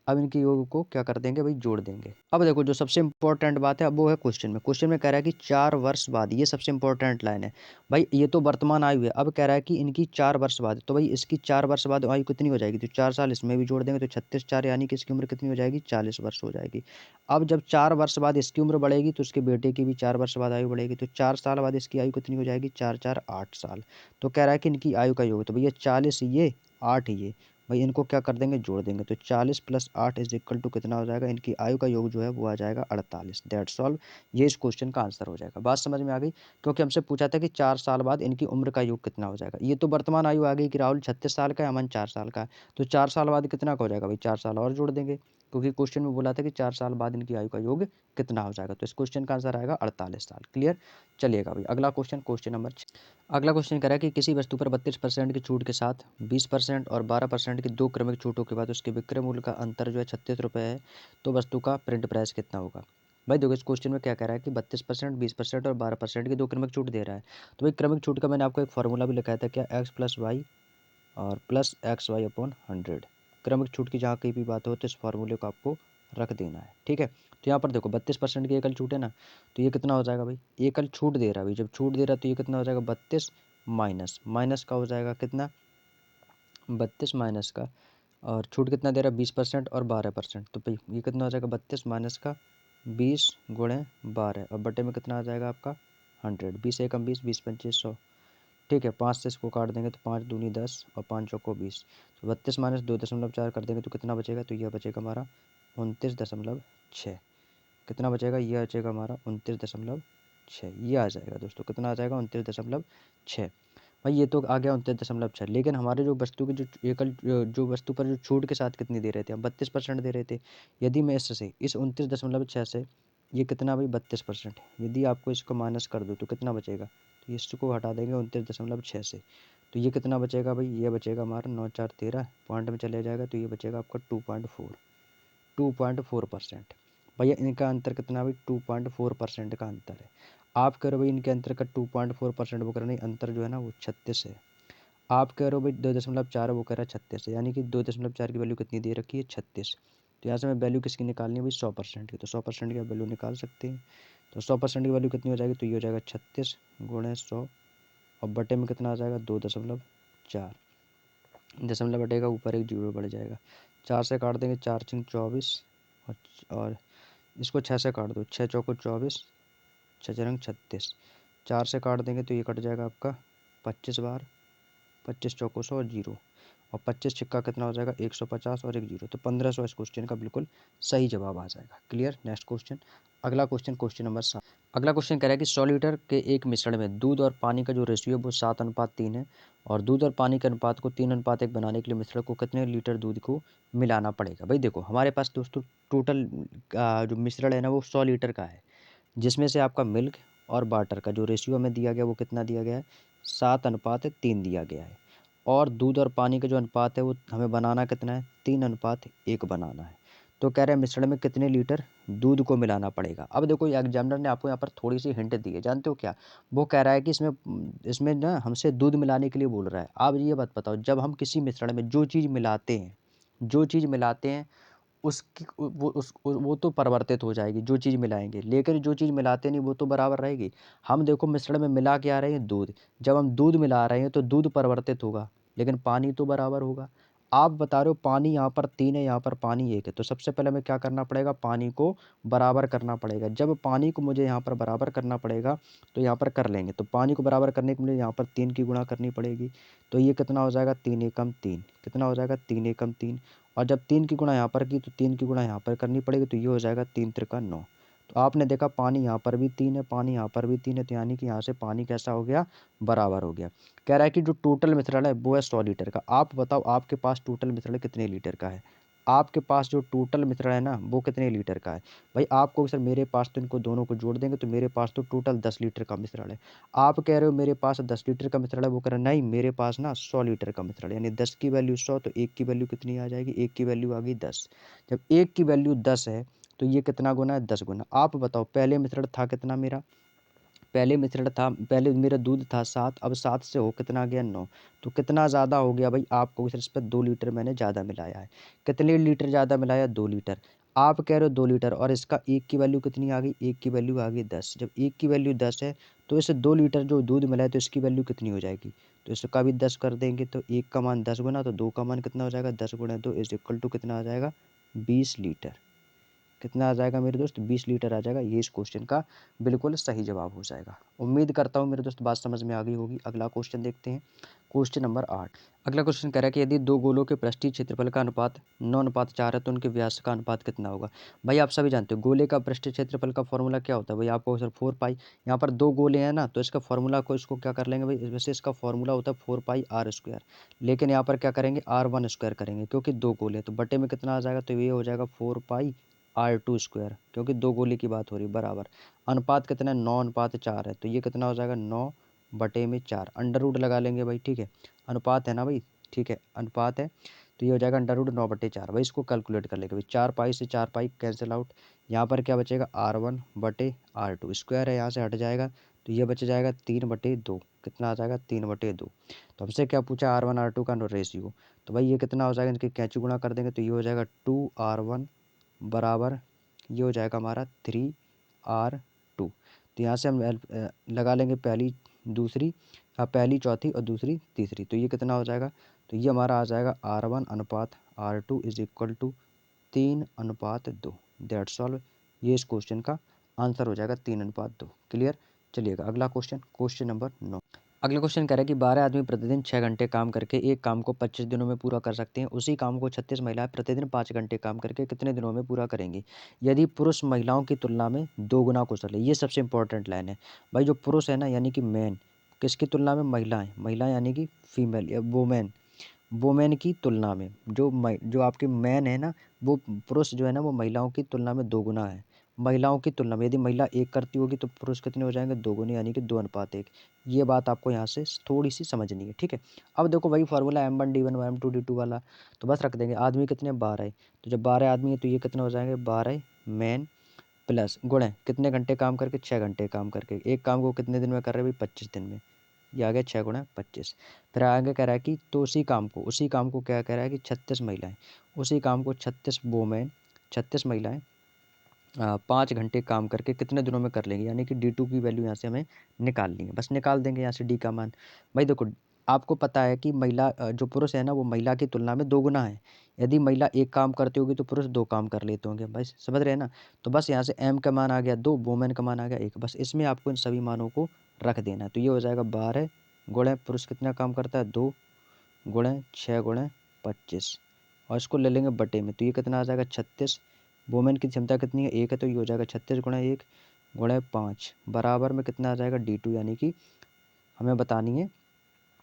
अब इनकी योग को क्या कर देंगे भाई, जोड़ देंगे। अब देखो जो सबसे इंपॉर्टेंट बात है अब वो है क्वेश्चन में कह रहा है कि 4 वर्ष बाद, ये सबसे इंपॉर्टेंट लाइन है भाई। ये तो वर्तमान आयु है, अब कह रहा है कि इनकी 4 वर्ष बाद, तो भाई इसकी 4 वर्ष बाद आयु कितनी हो जाएगी, तो 4 साल इसमें भी जोड़ देंगे तो 36 4, यानी कि इसकी उम्र कितनी हो जाएगी, 40 वर्ष हो जाएगी। अब जब 4 वर्ष बाद इसकी उम्र बढ़ेगी तो उसके बेटे की भी 4 वर्ष बाद आयु बढ़ेगी, तो 4 साल बाद इसकी आयु कितनी हो जाएगी, 4 4 8 साल। तो कह रहा है कि इनकी आयु का योग, तो भैया 40 ये 8 ये, भाई इनको क्या कर देंगे, जोड़ देंगे, तो 40 + 8 इज इक्वल टू कितना हो जाएगा, इनकी आयु का योग जो है वो आ जाएगा 48। दैट सॉल्व, ये इस क्वेश्चन का आंसर हो जाएगा। बात समझ में आ गई, क्योंकि हमसे पूछा था कि 4 साल बाद इनकी उम्र का योग कितना हो जाएगा। ये तो वर्तमान आयु आ गई कि राहुल 36 साल का है, अमन 4 साल का है, तो 4 साल बाद कितना का हो जाएगा भाई, 4 साल और जोड़ देंगे, क्योंकि क्वेश्चन में बोला था कि 4 साल बाद इनकी आयु का योग कितना हो जाएगा, तो इस क्वेश्चन का आंसर आएगा 48 साल। क्लियर, चलिएगा भाई अगला क्वेश्चन, क्वेश्चन नंबर 6। अगला क्वेश्चन कह रहा है कि किसी वस्तु पर 32% की छूट के साथ 20% और 12% की 2 क्रमिक छूटों के बाद उसके विक्रय मूल्य का अंतर जो है 36 रुपये है, तो वस्तु का प्रिंट प्राइस कितना होगा। भाई देखो इस क्वेश्चन में क्या कह रहा है कि 32%, 20% और 12% की 2 क्रमिक छूट दे रहा है। तो भाई क्रमिक छूट का मैंने आपको एक फॉर्मूला भी लिखाया था, क्या, x + y और प्लस XY/100। क्रमिक छूट की जहाँ कहीं भी बात हो तो इस फार्मूले को आपको रख देना है, ठीक है। तो यहाँ पर देखो 32% की एकल छूट है ना, तो ये कितना हो जाएगा भाई, एकल छूट दे रहा है भाई, जब छूट दे रहा है तो ये कितना हो जाएगा, 32 माइनस माइनस का हो जाएगा कितना, 32 माइनस का, और छूट कितना दे रहा है, 20% और 12%, तो भाई ये कितना हो जाएगा, 32 माइनस का 20 गुणे 12, और बटे में कितना आ जाएगा आपका 100, 20 एकम 20, 20 पंचे 100, ठीक है। 5 से इसको काट देंगे तो 5 दूनी 10 और 5 चौको 20, तो 32 माइनस 2.4 कर देंगे तो कितना बचेगा, तो यह बचेगा हमारा 29.6। कितना बचेगा, यह बचेगा हमारा 29.6, ये आ जाएगा दोस्तों, कितना आ जाएगा 29.6। भाई ये तो आ गया 29.6, लेकिन हमारे जो वस्तु की जो एकल जो वस्तु पर जो छूट के साथ कितनी दे रहे थे, हम 32% दे रहे थे। यदि मैं इससे इस 29.6 से ये कितना भाई 32%, यदि आपको इसको माइनस कर दो तो कितना बचेगा, तो इसको हटा देंगे 29.6 से, तो ये कितना बचेगा भाई, ये बचेगा हमारा 9 4 13, पॉइंट में चले जाएगा तो ये बचेगा आपका 2.4%। भैया इनका अंतर कितना भाई, 2.4% का अंतर है। आप कह रहे हो भाई इनके अंतर का 2.4% वो कर नहीं, अंतर जो है ना वो 36 है। आप कह रहे हो भाई 2.4 वो कह रहा है 36 है, यानी कि 2.4 की वैल्यू कितनी दे रखी है, 36। तो यहाँ से हमें वैल्यू किसकी निकालनी है भाई, 100% की, तो 100% की आप वैल्यू निकाल सकते हैं। तो 100% की वैल्यू कितनी हो जाएगी, तो ये हो जाएगा 36 गुणे 100, और बटे में कितना आ जाएगा 2.4, दशमलव बटेगा ऊपर एक जीरो बढ़ जाएगा, 4 से काट देंगे, 4 6 24, और इसको 6 से काट दो, 6 चौको 24, 6 चरंग 36, 4 से काट देंगे तो ये कट जाएगा आपका 25 बार, 25 चौको 100 और जीरो, और 25 छिक्का कितना हो जाएगा 150 और एक जीरो, तो 1500 इस क्वेश्चन का बिल्कुल सही जवाब आ जाएगा। क्लियर, नेक्स्ट क्वेश्चन, अगला क्वेश्चन, क्वेश्चन नंबर 7। अगला क्वेश्चन कह रहा है कि 100 लीटर के एक मिश्रण में दूध और पानी का जो रेशियो है वो 7:3 है, और दूध और पानी के अनुपात को 3:1 बनाने के लिए मिश्रण को कितने लीटर दूध को मिलाना पड़ेगा। भाई देखो हमारे पास दोस्तों टोटल जो मिश्रण है ना वो 100 लीटर का है, जिसमें से आपका मिल्क और वाटर का जो रेशियो हमें दिया गया वो कितना दिया गया है, 7:3 दिया गया है, और दूध और पानी का जो अनुपात है वो हमें बनाना कितना है, 3:1 बनाना है। तो कह रहे हैं मिश्रण में कितने लीटर दूध को मिलाना पड़ेगा। अब देखो एग्जामिनर ने आपको यहाँ पर थोड़ी सी हिंट दी है, जानते हो क्या, वो कह रहा है कि इसमें इसमें ना हमसे दूध मिलाने के लिए बोल रहा है। अब ये बात बताओ, जब हम किसी मिश्रण में जो चीज़ मिलाते हैं, जो चीज़ मिलाते हैं उसकी वो तो परिवर्तित हो जाएगी, जो चीज़ मिलाएंगे, लेकिन जो चीज़ मिलाते नहीं वो तो बराबर रहेगी। हम देखो मिश्रण में मिला के आ रहे हैं दूध, जब हम दूध मिला रहे हैं तो दूध परिवर्तित होगा, लेकिन पानी तो बराबर होगा। आप बता रहे हो पानी यहाँ पर 3 है, यहाँ पर पानी 1 है, तो सबसे पहले हमें क्या करना पड़ेगा, पानी को बराबर करना पड़ेगा। जब पानी को मुझे यहाँ पर बराबर करना पड़ेगा तो यहाँ पर कर लेंगे, तो पानी को बराबर करने के लिए यहाँ पर 3 की गुणा करनी पड़ेगी, तो ये कितना हो जाएगा 3 एकम 3, कितना हो जाएगा 3 एकम 3, और जब 3 की गुणा यहाँ पर की तो 3 की गुणा यहाँ पर करनी पड़ेगी, तो ये हो जाएगा 3 त्रिका 9। तो आपने देखा पानी यहाँ पर भी 3 है, पानी यहाँ पर भी 3 है, तो यानी कि यहाँ से पानी कैसा हो गया, बराबर हो गया। कह रहा है कि जो टोटल मिश्रण है वो है 100 लीटर का। आप बताओ आपके पास टोटल मिश्रण कितने लीटर का है, आपके पास जो टोटल मिश्रण है ना वो कितने लीटर का है। भाई आपको सर मेरे पास तो इनको दोनों को जोड़ देंगे तो मेरे पास तो टोटल 10 लीटर का मिश्रण है। आप कह रहे हो मेरे पास 10 लीटर का मिश्रण है, वो कह रहा है नहीं मेरे पास ना 100 लीटर का मिश्रण है, यानी 10 की वैल्यू 100, तो 1 की वैल्यू कितनी आ जाएगी, 1 की वैल्यू आ गई 10। जब 1 की वैल्यू 10 है तो ये कितना गुना है, 10 गुना। आप बताओ पहले मिश्रण था कितना मेरा, पहले मिश्रण था, पहले मेरा दूध था 7, अब 7 से हो कितना गया 9। तो कितना ज़्यादा हो गया भाई, आपको इस पे 2 लीटर मैंने ज़्यादा मिलाया है। कितने लीटर ज़्यादा मिलाया, 2 लीटर। आप कह रहे हो 2 लीटर, और इसका 1 की वैल्यू कितनी आ गई, 1 की वैल्यू आ गई 10। जब 1 की वैल्यू 10 है तो इसे 2 लीटर जो दूध मिला है तो इसकी वैल्यू कितनी हो जाएगी, तो इसका भी 10 कर देंगे। तो 1 का मान 10 गुना, तो 2 का मान कितना हो जाएगा, 10 गुना 2 इज इक्वल टू कितना आ जाएगा, 20 लीटर। कितना आ जाएगा मेरे दोस्त, 20 लीटर आ जाएगा। ये इस क्वेश्चन का बिल्कुल सही जवाब हो जाएगा। उम्मीद करता हूँ मेरे दोस्त बात समझ में आ गई होगी। अगला क्वेश्चन देखते हैं, क्वेश्चन नंबर 8। अगला क्वेश्चन कह रहा है कि यदि दो गोलों के पृष्ठीय क्षेत्रफल का अनुपात 9:4 है तो उनके व्यास का अनुपात कितना होगा। भाई आप सभी जानते हो गोले का पृष्ठीय क्षेत्रफल का फॉर्मूला क्या होता है भाई, आपको सर 4 पाई। यहाँ पर 2 गोले हैं ना, तो इसका फॉर्मूला को इसको क्या कर लेंगे भाई, वैसे इसका फॉर्मूला होता है 4 पाई आर स्क्वायर, लेकिन यहाँ पर क्या करेंगे, R1 स्क्वायर करेंगे, क्योंकि 2 गोले, तो बटे में कितना आ जाएगा, तो ये हो जाएगा 4 पाई R2 स्क्वायर, क्योंकि 2 गोले की बात हो रही है, बराबर। अनुपात कितना है, 9:4 है, तो ये कितना हो जाएगा, 9/4। अंडर रूट लगा लेंगे भाई, ठीक है, अनुपात है ना भाई, ठीक है, अनुपात है, तो ये हो जाएगा अंडर रूट 9/4। भाई इसको कैलकुलेट कर लेंगे भाई, 4 पाई से 4 पाई कैंसिल आउट, यहाँ पर क्या बचेगा, R1/R2 स्क्वायर है, यहाँ से हट जाएगा, तो ये बच जाएगा 3/2। कितना आ जाएगा, 3/2। तो हमसे क्या पूछा, R1 R2 का रेशियो, तो भाई ये कितना हो जाएगा, इनके कैंची गुणा कर देंगे, तो ये हो जाएगा 2R1 बराबर, ये हो जाएगा हमारा 3R2। तो यहाँ से हम लगा लेंगे पहली दूसरी, पहली चौथी और दूसरी तीसरी, तो ये कितना हो जाएगा, तो ये हमारा आ जाएगा R1/R2 is equal to 3:2। That's all. ये इस क्वेश्चन का आंसर हो जाएगा 3:2। क्लियर। चलिएगा अगला क्वेश्चन, क्वेश्चन नंबर 9। अगला क्वेश्चन कह रहा है कि 12 आदमी प्रतिदिन 6 घंटे काम करके एक काम को 25 दिनों में पूरा कर सकते हैं, उसी काम को 36 महिलाएं प्रतिदिन 5 घंटे काम करके कितने दिनों में पूरा करेंगी यदि पुरुष महिलाओं की तुलना में 2 गुना कुशल है। ये सबसे इंपॉर्टेंट लाइन है भाई। जो पुरुष है ना, यानी कि मैन, किसकी तुलना में, महिलाएं, महिलाएं यानी कि फीमेल या वोमेन, वोमेन की तुलना में जो आपके मैन है ना, वो पुरुष जो है ना, वो महिलाओं की तुलना में 2 गुना है। महिलाओं की तुलना में यदि महिला 1 करती होगी तो पुरुष कितने हो जाएंगे, 2 गुने, यानी कि 2:1। ये बात आपको यहाँ से थोड़ी सी समझनी है, ठीक है। अब देखो वही फार्मूला M1D1 M2D2 वाला, तो बस रख देंगे। आदमी कितने, 12 है, तो जब 12 आदमी है तो ये कितने हो जाएंगे, 12 मैन प्लस गुणे कितने घंटे काम करके, 6 घंटे काम करके। एक काम को कितने दिन में कर रहे हैं भाई, 25 दिन में। ये आ गया 6 × 25। फिर आगे कह रहा है कि तो उसी काम को क्या कह रहा है कि 36 महिलाएं, उसी काम को 36 वोमेन, 36 महिलाएं 5 घंटे काम करके कितने दिनों में कर लेंगे, यानी कि D2 की वैल्यू यहाँ से हमें निकालनी है। बस निकाल देंगे यहाँ से D का मान। भाई देखो, आपको पता है कि जो पुरुष है ना, वो महिला की तुलना में 2 गुना है। यदि महिला 1 काम करती होगी तो पुरुष 2 काम कर लेते होंगे। भाई समझ रहे हैं ना। तो बस यहाँ से M का मान आ गया 2, वोमेन का मान आ गया 1। बस इसमें आपको इन सभी मानों को रख देना है। तो ये हो जाएगा 12 गुणे पुरुष कितना काम करता है, 2 गुणे 6 गुणे 25, और इसको ले लेंगे बटे में, तो ये कितना आ जाएगा 36। वोमेन की क्षमता कितनी है, 1 है, तो ये हो जाएगा 36 गुणा 1 गुणे 5 बराबर में कितना आ जाएगा D2, यानी कि हमें बतानी है,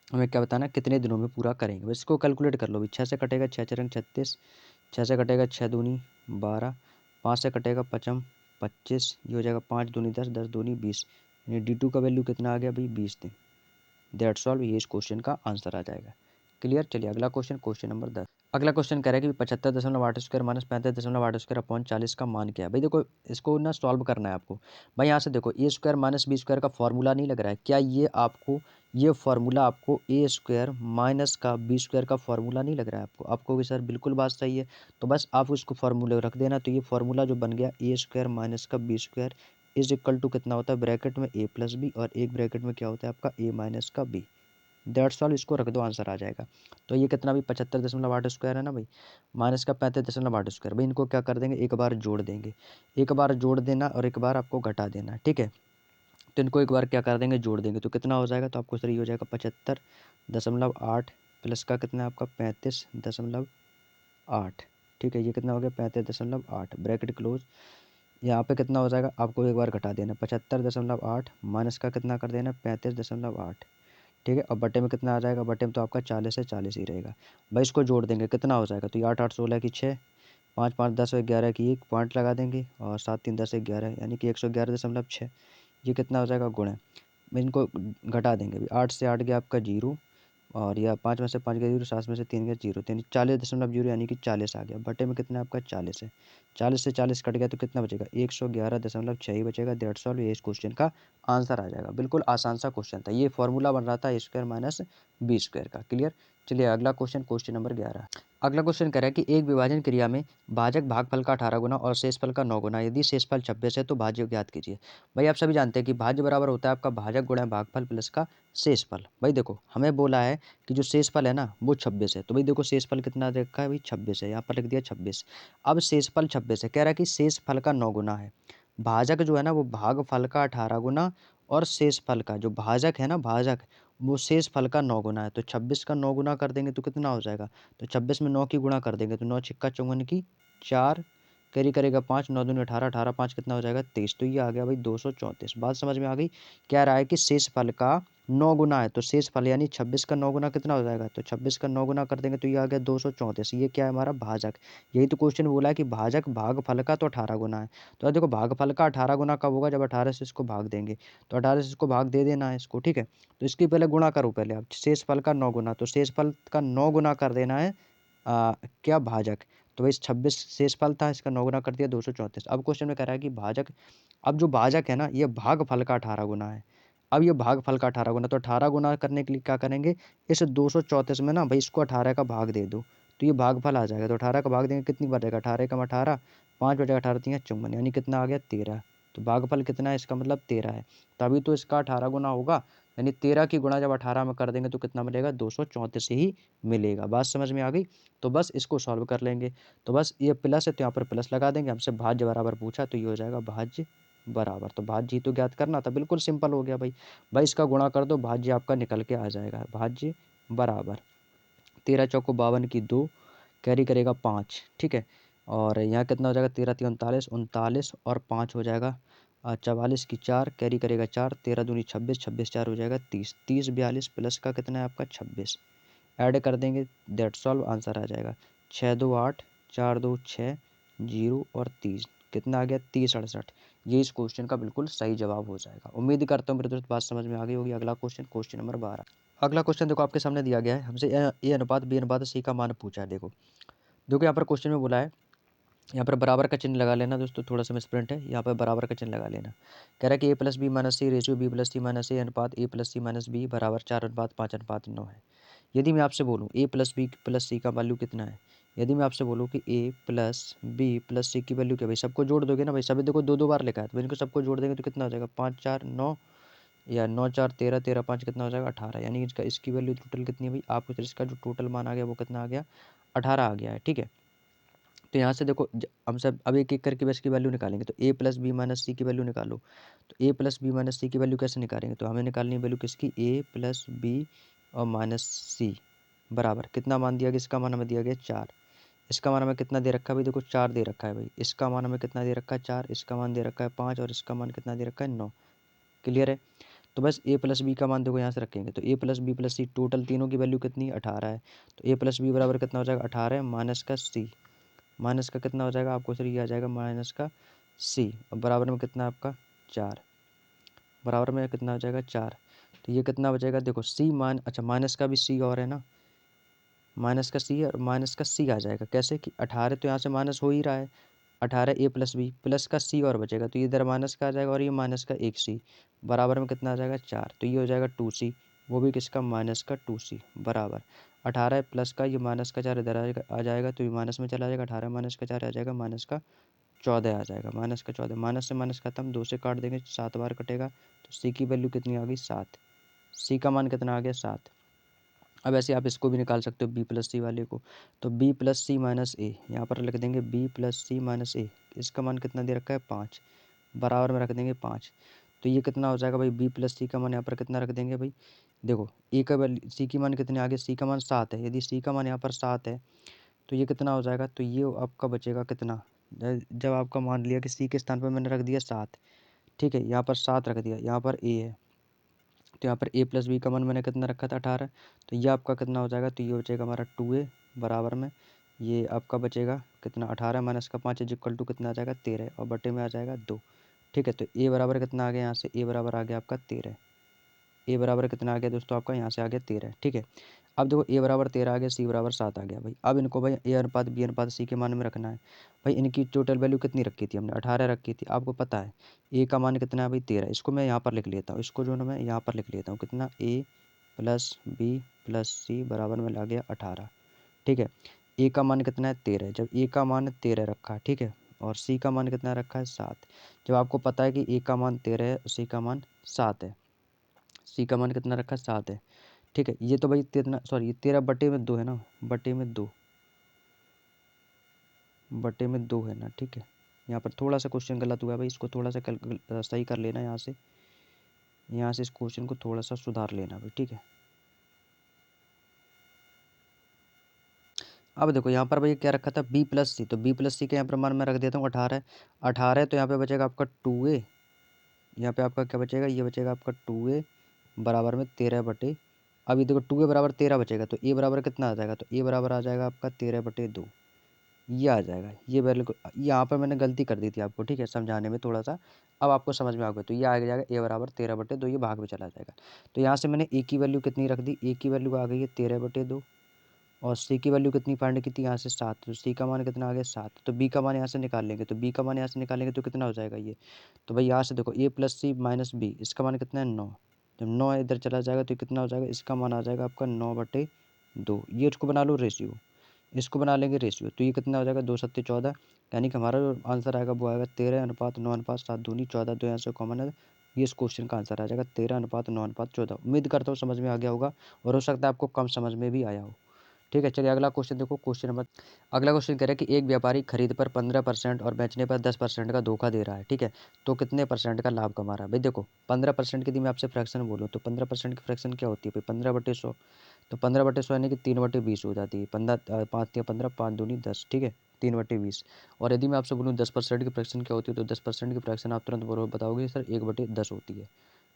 हमें क्या बताना है, कितने दिनों में पूरा करेंगे। बस इसको कैलकुलेट कर लो भाई। 6 से कटेगा 6 4 36, 6 से कटेगा 6 दूनी 12, 5 से कटेगा 5 25, ये हो जाएगा 5 दूनी 10, 10 दूनी 20, यानी D2 का वैल्यू कितना आ गया भाई, 20 दिन। That's all. ये इस क्वेश्चन का आंसर आ जाएगा। क्लियर। चलिए अगला क्वेश्चन, क्वेश्चन नंबर 10। अगला क्वेश्चन कह रहा है कि 75.8 स्क्वायर माइनस 35.8 स्क्वायर अपॉन 40 का मान क्या है। भाई देखो, इसको ना सॉल्व करना है आपको। भाई यहाँ से देखो, ए स्क्वायर माइनस बी स्क्वायर का फॉर्मूला नहीं लग रहा है क्या, ये फार्मूला आपको ए स्क्वायर माइनस का बी स्क्वायर का फार्मूला नहीं लग रहा है आपको कि सर बिल्कुल बात सही है। तो बस आप उसको फार्मूले रख देना। तो ये फार्मूला जो बन गया, ए स्क्वायर माइनस का b square is equal to कितना होता है, ब्रैकेट में a प्लस बी, और एक ब्रैकेट में क्या होता है आपका a माइनस का b। That's all. इसको रख दो, आंसर आ जाएगा। तो ये कितना भी 75.8 स्क्वायर है ना भाई, माइनस का 35.8 स्क्वायर। भाई इनको क्या कर देंगे, एक बार जोड़ देंगे, एक बार जोड़ देना और एक बार आपको घटा देना, ठीक है। तो इनको एक बार क्या कर देंगे, जोड़ देंगे, तो कितना हो जाएगा, तो आपको सर ये हो जाएगा 75.8 प्लस का कितना है आपका 35.8, ठीक है। ये कितना हो गया 35.8, ब्रैकेट क्लोज। यहाँ पे कितना हो जाएगा, आपको एक बार घटा देना, 75.8 माइनस का कितना कर देना 35.8, ठीक है। और बटे में कितना आ जाएगा, बटे में तो आपका 40 है, 40 ही रहेगा। भाई इसको जोड़ देंगे, कितना हो जाएगा, तो ये 8 8 16 की 6, 5 5 10 और 11 की 1 पॉइंट लगा देंगे, और 7 3 10 11, यानी कि 111.6। ये कितना हो जाएगा गुणा में, इनको घटा देंगे। 8 से 8 गया आपका 0, और या 5 में से 5 गया 0, 7 में से 3 गया 0, तो यानी 40.0 यानी कि 40 आ गया। बटे में कितना आपका 40 है। 40 से 40 कट गया तो कितना बचेगा? 111.6 ही बचेगा। That's all. ये इस क्वेश्चन का आंसर आ जाएगा। बिल्कुल आसान सा क्वेश्चन था। ये फॉर्मूला बन रहा था ए स्क्वायर माइनस बी स्क्वायर का। क्लियर। चलिए अगला क्वेश्चन, क्वेश्चन नंबर 11। अगला क्वेश्चन कह रहा है कि एक विभाजन क्रिया में भाजक भागफल का 18 गुना और शेषफल का 9 गुना, यदि शेषफल 26 है तो भाज्य ज्ञात कीजिए। भाई आप सभी जानते हैं कि भाज्य बराबर होता है आपका भाजक गुणा भागफल प्लस का शेषफल। भाई देखो हमें बोला है कि जो शेषफल है ना वो 26 है, तो भाई देखो शेषफल कितना रखा है भाई? 26 है। यहाँ पर लिख दिया 26। अब शेषफल 26 है, कह रहा है कि शेषफल का 9 गुना है। भाजक जो है ना वो भागफल का 18 गुना और शेषफल का, जो भाजक है ना भाजक, वो शेषफल का 9 गुना है। तो 26 का 9 गुना कर देंगे तो कितना हो जाएगा? तो 26 में 9 की गुणा कर देंगे तो 9 छिक्का 54 की 4, कैरी करेगा 5, 9 दूनी 18, 18 5 कितना हो जाएगा? 23। तो ये आ गया भाई 234। बात समझ में आ गई? कह रहा है कि शेषफल का 9 गुना है, तो शेषफल यानी 26 का 9 गुना कितना हो जाएगा? तो 26 का 9 गुना कर देंगे तो ये आ गया 234। ये क्या है हमारा? भाजक। यही तो क्वेश्चन बोला है कि भाजक भागफल का तो 18 गुना है। तो देखो भागफल का 18 गुना कब होगा? जब 18 से इसको भाग देंगे। तो 18 से इसको भाग दे देना है इसको, ठीक है। तो इसकी पहले गुणा करो पहले आप, शेषफल का 9 गुना, तो शेषफल का 9 गुना कर देना है क्या? भाजक। तो भाई 26 शेषफल था, इसका 9 गुना कर दिया 234। अब क्वेश्चन में कह रहा है कि भाजक, अब जो भाजक है ना ये भागफल का 18 गुना है। अब ये भागफल का 18 गुना, तो 18 गुना करने के लिए क्या करेंगे? इस 234 में ना भाई इसको 18 का भाग दे दो, तो ये भागफल आ जाएगा। तो 18 का भाग देंगे कितनी बार रहेगा? 18 का 18, 5 बटेगा 18 3 54, यानी कितना आ गया? 13। तो भागफल कितना है इसका? मतलब 13 है। तभी तो इसका 18 गुना होगा, यानी 13 की गुणा जब 18 में कर देंगे तो कितना मिलेगा? 234 ही मिलेगा। बात समझ में आ गई? तो बस इसको सॉल्व कर लेंगे। तो बस ये प्लस है तो यहाँ पर प्लस लगा देंगे। हमसे भाज्य बराबर पूछा तो ये हो जाएगा भाज्य बराबर। तो भाज्य ही तो ज्ञात करना था, बिल्कुल सिंपल हो गया भाई। भाई इसका गुणा कर दो, भाज्य आपका निकल के आ जाएगा। भाज्य बराबर 13 चौको 52 की 2, कैरी करेगा 5, ठीक है। और यहाँ कितना हो जाएगा? 13 3 39, 39 और 5 हो जाएगा 44 की 4, कैरी करेगा 4, 13 दूनी 26, 26 4 हो जाएगा 30, 30 42 प्लस का कितना है आपका? 26। ऐड कर देंगे, दैट्स ऑल। आंसर आ जाएगा 6 2 8, 4 2 6, 0 और 30। कितना आ गया? 30 68। ये इस क्वेश्चन का बिल्कुल सही जवाब हो जाएगा। उम्मीद करता हूँ मेरे दोस्त बात समझ में आ गई होगी। अगला क्वेश्चन, क्वेश्चन नंबर 12। अगला क्वेश्चन देखो आपके सामने दिया गया है। हमसे ए अनुपात बी अनुपात सी का मान पूछा है। देखो देखो यहाँ पर क्वेश्चन में बोला है, यहाँ पर बराबर का चिन्ह लगा लेना दोस्तों, थोड़ा सा मिसप्रिंट है, यहाँ पर बराबर का चिन्ह लगा लेना। कह रहा है कि ए प्लस बी माइनस सी रेशियो बी प्लस सी माइनस ए अनुपात ए प्लस सी माइनस बी बराबर 4:5:9 है। यदि मैं आपसे बोलूँ ए प्लस बी प्लस सी का वैल्यू कितना है, यदि मैं आपसे बोलूँ कि ए प्लस बी प्लस सी की वैल्यू क्या, भाई सबको जोड़ दोगे ना भाई, सभी देखो दो दो बार लिखा है, तो इनको सबको जोड़ देंगे तो कितना हो जाएगा? 5 4 9, या 9 4 13, 13 5 कितना हो जाएगा? 18। यानी इसका इसकी वैल्यू टोटल कितनी है भाई? आपको इसका जो टोटल मान आ गया वो कितना आ गया? 18 आ गया है, ठीक है। तो यहाँ से देखो हम सब अब एक एक करके बस की वैल्यू निकालेंगे। तो ए प्लस बी माइनस सी की वैल्यू निकालो। तो ए प्लस बी माइनस सी की वैल्यू कैसे निकालेंगे? तो हमें निकालनी है वैल्यू किसकी? ए प्लस बी और माइनस सी बराबर कितना मान दिया गया? इसका मान हमें दिया गया 4। इसका मान हमें कितना दे रखा है भाई? देखो 4 दे रखा है भाई। इसका मान हमें कितना दे रखा है? 4। इसका मान दे रखा है 5 और इसका मान कितना दे रखा है? 9। क्लियर है? तो बस ए प्लस बी का मान देखो यहाँ से रखेंगे। तो ए प्लस बी प्लस सी टोटल तीनों की वैल्यू कितनी? 18 है। तो ए प्लस बी बराबर कितना हो जाएगा? 18 माइनस का सी, माइनस का कितना हो जाएगा? आपको सर ये आ जाएगा माइनस का सी, और बराबर में कितना आपका? 4। बराबर में कितना हो जाएगा? 4। तो ये कितना बचेगा? देखो सी मान, अच्छा माइनस का भी सी और है ना, माइनस का सी और माइनस का सी आ जाएगा। कैसे कि 18 तो यहाँ से माइनस हो ही रहा है, 18 ए प्लस बी प्लस का सी और बचेगा, तो ये इधर माइनस का आ जाएगा और ये माइनस का एक सी, बराबर में कितना आ जाएगा? 4। तो ये हो जाएगा 2c, वो भी किसका? माइनस का 2c बराबर 18 प्लस का ये माइनस का 4 इधर आ जाएगा, तो ये माइनस में चला जाएगा। 18 माइनस का 4 आ जाएगा माइनस का 14 आ जाएगा। माइनस का 14, माइनस से माइनस खत्म, 2 से काट देंगे 7 बार कटेगा। तो सी की वैल्यू कितनी आ गई? 7। सी का मान कितना आ गया? 7। अब ऐसे आप इसको भी निकाल सकते हो बी प्लस सी वाले को। तो बी प्लस सी माइनस ए, यहाँ पर लिख देंगे बी प्लस सी माइनस ए। इसका मान कितना दे रखा है? 5, बराबर में रख देंगे 5। तो ये कितना हो जाएगा भाई? बी प्लस सी का मान यहाँ पर कितना रख देंगे भाई? देखो ए का वैल्यू, सी की मान कितने आगे? सी का मान 7 है। यदि सी का मान यहाँ पर 7 है तो ये कितना हो जाएगा? तो ये आपका बचेगा कितना? जब आपका मान लिया कि सी के स्थान पर मैंने रख दिया 7, ठीक है, यहाँ पर 7 रख दिया, यहाँ पर ए है, तो यहाँ पर ए प्लस बी का मान मैंने कितना रखा था? 18। तो ये आपका कितना हो जाएगा? तो ये बचेगा हमारा 2a बराबर में, ये आपका बचेगा कितना? 18 माइनस का 5 इक्वल टू कितना आ जाएगा? 13, और बटे में आ जाएगा 2। ठीक है, तो ए बराबर कितना आ गया? यहाँ से ए बराबर आ गया आपका 13। ए बराबर कितना आ गया दोस्तों? आपका यहाँ से आ गया 13। ठीक है, अब देखो ए बराबर 13 आ गया, सी बराबर 7 आ गया भाई। अब इनको भाई ए अनुपात बी अनुपात सी के मान में रखना है। भाई इनकी टोटल वैल्यू कितनी रखी थी हमने, 18 रखी थी। आपको पता है ए का मान कितना है भाई 13, इसको मैं यहाँ पर लिख लेता हूँ, इसको जो है मैं यहाँ पर लिख लेता हूँ कितना, ए प्लस बी प्लस सी बराबर में ला गया 18। ठीक है, ए का मान कितना है 13, जब ए का मान 13 रखा है, ठीक है, और सी का मान कितना रखा है 7। जब आपको पता है कि ए का मान 13 है, सी का मान 7 है, सी का मान कितना रखा है 7 है। ठीक है, ये तो भाई कितना, सॉरी, ये 13/2 है ना, बटे में 2, बटे में 2 है ना। ठीक है, यहाँ पर थोड़ा सा क्वेश्चन गलत हुआ है भाई, इसको थोड़ा सा सही कर लेना, यहाँ से इस क्वेश्चन को थोड़ा सा सुधार लेना भाई। ठीक है, अब देखो यहाँ पर भाई क्या रखा था बी प्लस सी, तो बी प्लस सी के यहाँ पर मान मैं रख देता हूँ 18। 18 है तो यहाँ पे बचेगा आपका 2a, यहाँ पे आपका क्या बचेगा, ये बचेगा आपका 2a बराबर में 13/, अब ये देखो 2a बराबर 13 बचेगा, तो ए बराबर कितना आ जाएगा, तो ए बराबर आ जाएगा आपका 13/2, ये आ जाएगा। ये वैल्यू यहाँ पर मैंने गलती कर दी थी आपको, ठीक है, समझाने में थोड़ा सा, अब आपको समझ में आ गया। तो ये आ जाएगा ए बराबर 13/2, ये भाग में चला जाएगा। तो यहाँ से मैंने ए की वैल्यू कितनी रख दी, ए की वैल्यू आ गई है 13/2, और सी की वैल्यू कितनी फाइंड की थी यहाँ से 7, तो सी का मान कितना आ गया 7। तो बी का मान यहाँ से निकाल लेंगे, तो बी का मान यहाँ से निकालेंगे तो कितना हो जाएगा ये, तो भाई यहाँ से देखो ए प्लस सी माइनस बी, इसका मान कितना है 9, जब 9 इधर चला जाएगा तो कितना हो जाएगा, इसका मान आ जाएगा आपका 9/2। ये इसको बना लो रेशियो, इसको बना लेंगे रेशियो, तो ये कितना हो जाएगा 2×7=14, यानी कि हमारा जो आंसर आएगा वो आएगा 13:9:7 2 यहाँ से कॉमन है, ये इस क्वेश्चन का आंसर आ जाएगा 13:9:14। उम्मीद करता हूँ समझ में आ गया होगा, और हो सकता है आपको कम समझ में भी आया हो। ठीक है, चलिए अगला क्वेश्चन देखो, क्वेश्चन नंबर, अगला क्वेश्चन कह रहा है कि एक व्यापारी खरीद पर 15% और बेचने पर 10% का धोखा दे रहा है। ठीक है, तो कितने परसेंट का लाभ कमा रहा है। भाई देखो 15% की यदि मैं आपसे फ्रैक्शन बोलूँ तो 15% की फ्रैक्शन क्या होती है भाई, 15/100, तो 15/100 यानी कि 3/20 हो जाती है। 5×3 = 15, 5×2 = 10, ठीक है, 3/20। और यदि मैं आपसे बोलूँ 10% की फ्रैक्शन क्या होती है, तो 10% की फ्रैक्शन आप तुरंत बरोबर बताओगे सर 1/10 होती है।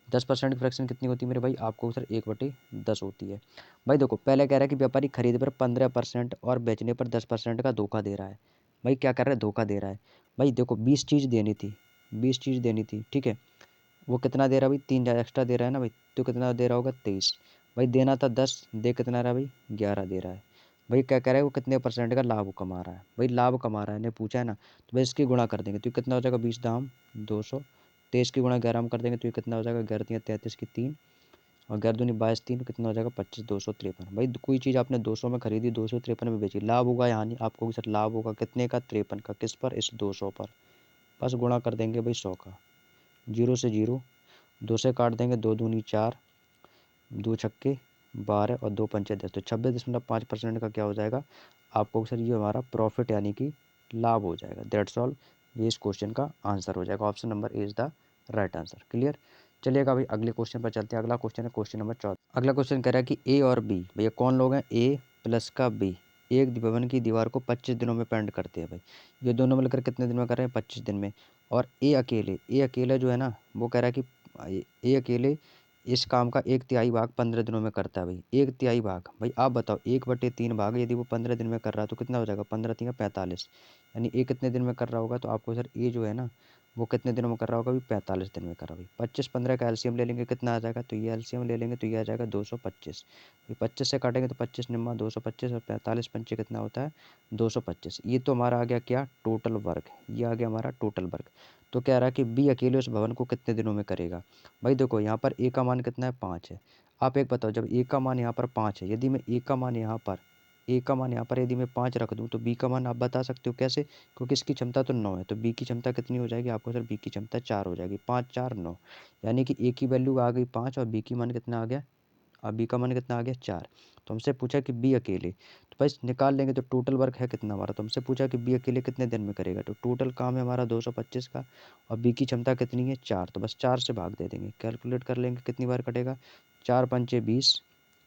10% की फ्रैक्शन कितनी होती है मेरे भाई, आपको सर 1/10 होती है। भाई देखो पहले कह रहा है कि व्यापारी खरीद पर 15% और बेचने पर 10% का धोखा दे रहा है। भाई क्या कर रहा है, धोखा दे रहा है। भाई देखो 20 चीज़ देनी थी, 20 चीज़ देनी थी, ठीक है, वो कितना दे रहा है भाई, 3 एक्स्ट्रा दे रहा है ना भाई, तो कितना दे रहा होगा 23। भाई देना था 10, दे कितना रहा भाई 11 दे रहा है। भाई क्या कह रहा है, वो कितने परसेंट का लाभ कमा रहा है। भाई लाभ कमा रहा है, ने पूछा है ना, तो भाई इसकी गुणा कर देंगे तो ये कितना हो जाएगा 20 दाम 200, 23 की गुणा 11 में कर देंगे तो ये कितना हो जाएगा 11×3 = 33 की 3, और 11×2 = 22 3 कितना हो जाएगा 25 253। भाई कोई चीज़ आपने 200 में खरीदी 253 में बेची, लाभ होगा या हानि, आपको भी सर लाभ होगा कितने का 53 का, किस पर, इस 200 पर। बस गुणा कर देंगे भाई 100 का, 0 से 0, 2 से काट देंगे, 2×2 = 4, 2×6 = 12 और 2×5 = 10, तो 26.5% का क्या हो जाएगा आपको सर, ये हमारा प्रॉफिट यानी कि लाभ हो जाएगा। दैट्स ऑल, ये इस क्वेश्चन का आंसर हो जाएगा। Option number A is the right answer. Clear. चलिएगा भाई अगले क्वेश्चन पर चलते हैं। अगला क्वेश्चन है क्वेश्चन नंबर 14। अगला क्वेश्चन कह रहा है कि ए और बी, भैया कौन लोग हैं, ए प्लस का बी, एक भवन की दीवार को 25 दिनों में पेंट करते हैं। भाई ये दोनों मिलकर कितने दिन में कर रहे हैं, 25 दिन में। और ए अकेले जो है ना, वो कह रहा है कि ए अकेले इस काम का 1/3 भाग 15 दिनों में करता है। भाई 1/3 भाग, भाई आप बताओ 1/3 भाग यदि वो 15 दिन में कर रहा है तो कितना हो जाएगा, 15×3 = 45, यानी ए कितने दिन में कर रहा होगा, तो आपको सर ए जो है ना वो कितने दिनों में कर रहा होगा, अभी 45 दिन में कर रहा है। भाई 25 15 का एलसीएम ले लेंगे कितना आ जाएगा, तो ये एलसीएम ले लेंगे तो ये आ जाएगा 225। भाई 25 से काटेंगे तो 25 निम्मा 225, और 45×5 कितना होता है 225। ये तो हमारा आ गया क्या, टोटल वर्क, ये आ गया हमारा टोटल वर्क। तो कह रहा है कि बी अकेले उस भवन को कितने दिनों में करेगा। भाई देखो यहाँ पर ए का मान कितना है 5 है। आप एक बताओ, जब ए का मान यहाँ पर 5 है, यदि मैं ए का मान यहाँ पर, यदि मैं 5 रख दूँ तो बी का मान आप बता सकते हो कैसे, क्योंकि इसकी क्षमता तो 9 है, तो बी की क्षमता कितनी हो जाएगी आपको सर, बी की क्षमता 4 हो जाएगी, 5 4 9, यानी कि ए की वैल्यू आ गई 5 और बी की मान कितना आ गया, अब बी का मान कितना आ गया 4। तो हमसे पूछा कि बी अकेले, तो बस निकाल लेंगे तो टोटल वर्क है कितना हमारा, तो हमसे पूछा कि बी अकेले कितने दिन में करेगा, तो टोटल काम है हमारा 225 का, और बी की क्षमता कितनी है 4, तो बस 4 से भाग दे देंगे, कैलकुलेट कर लेंगे कितनी बार कटेगा, 4×5 = 20,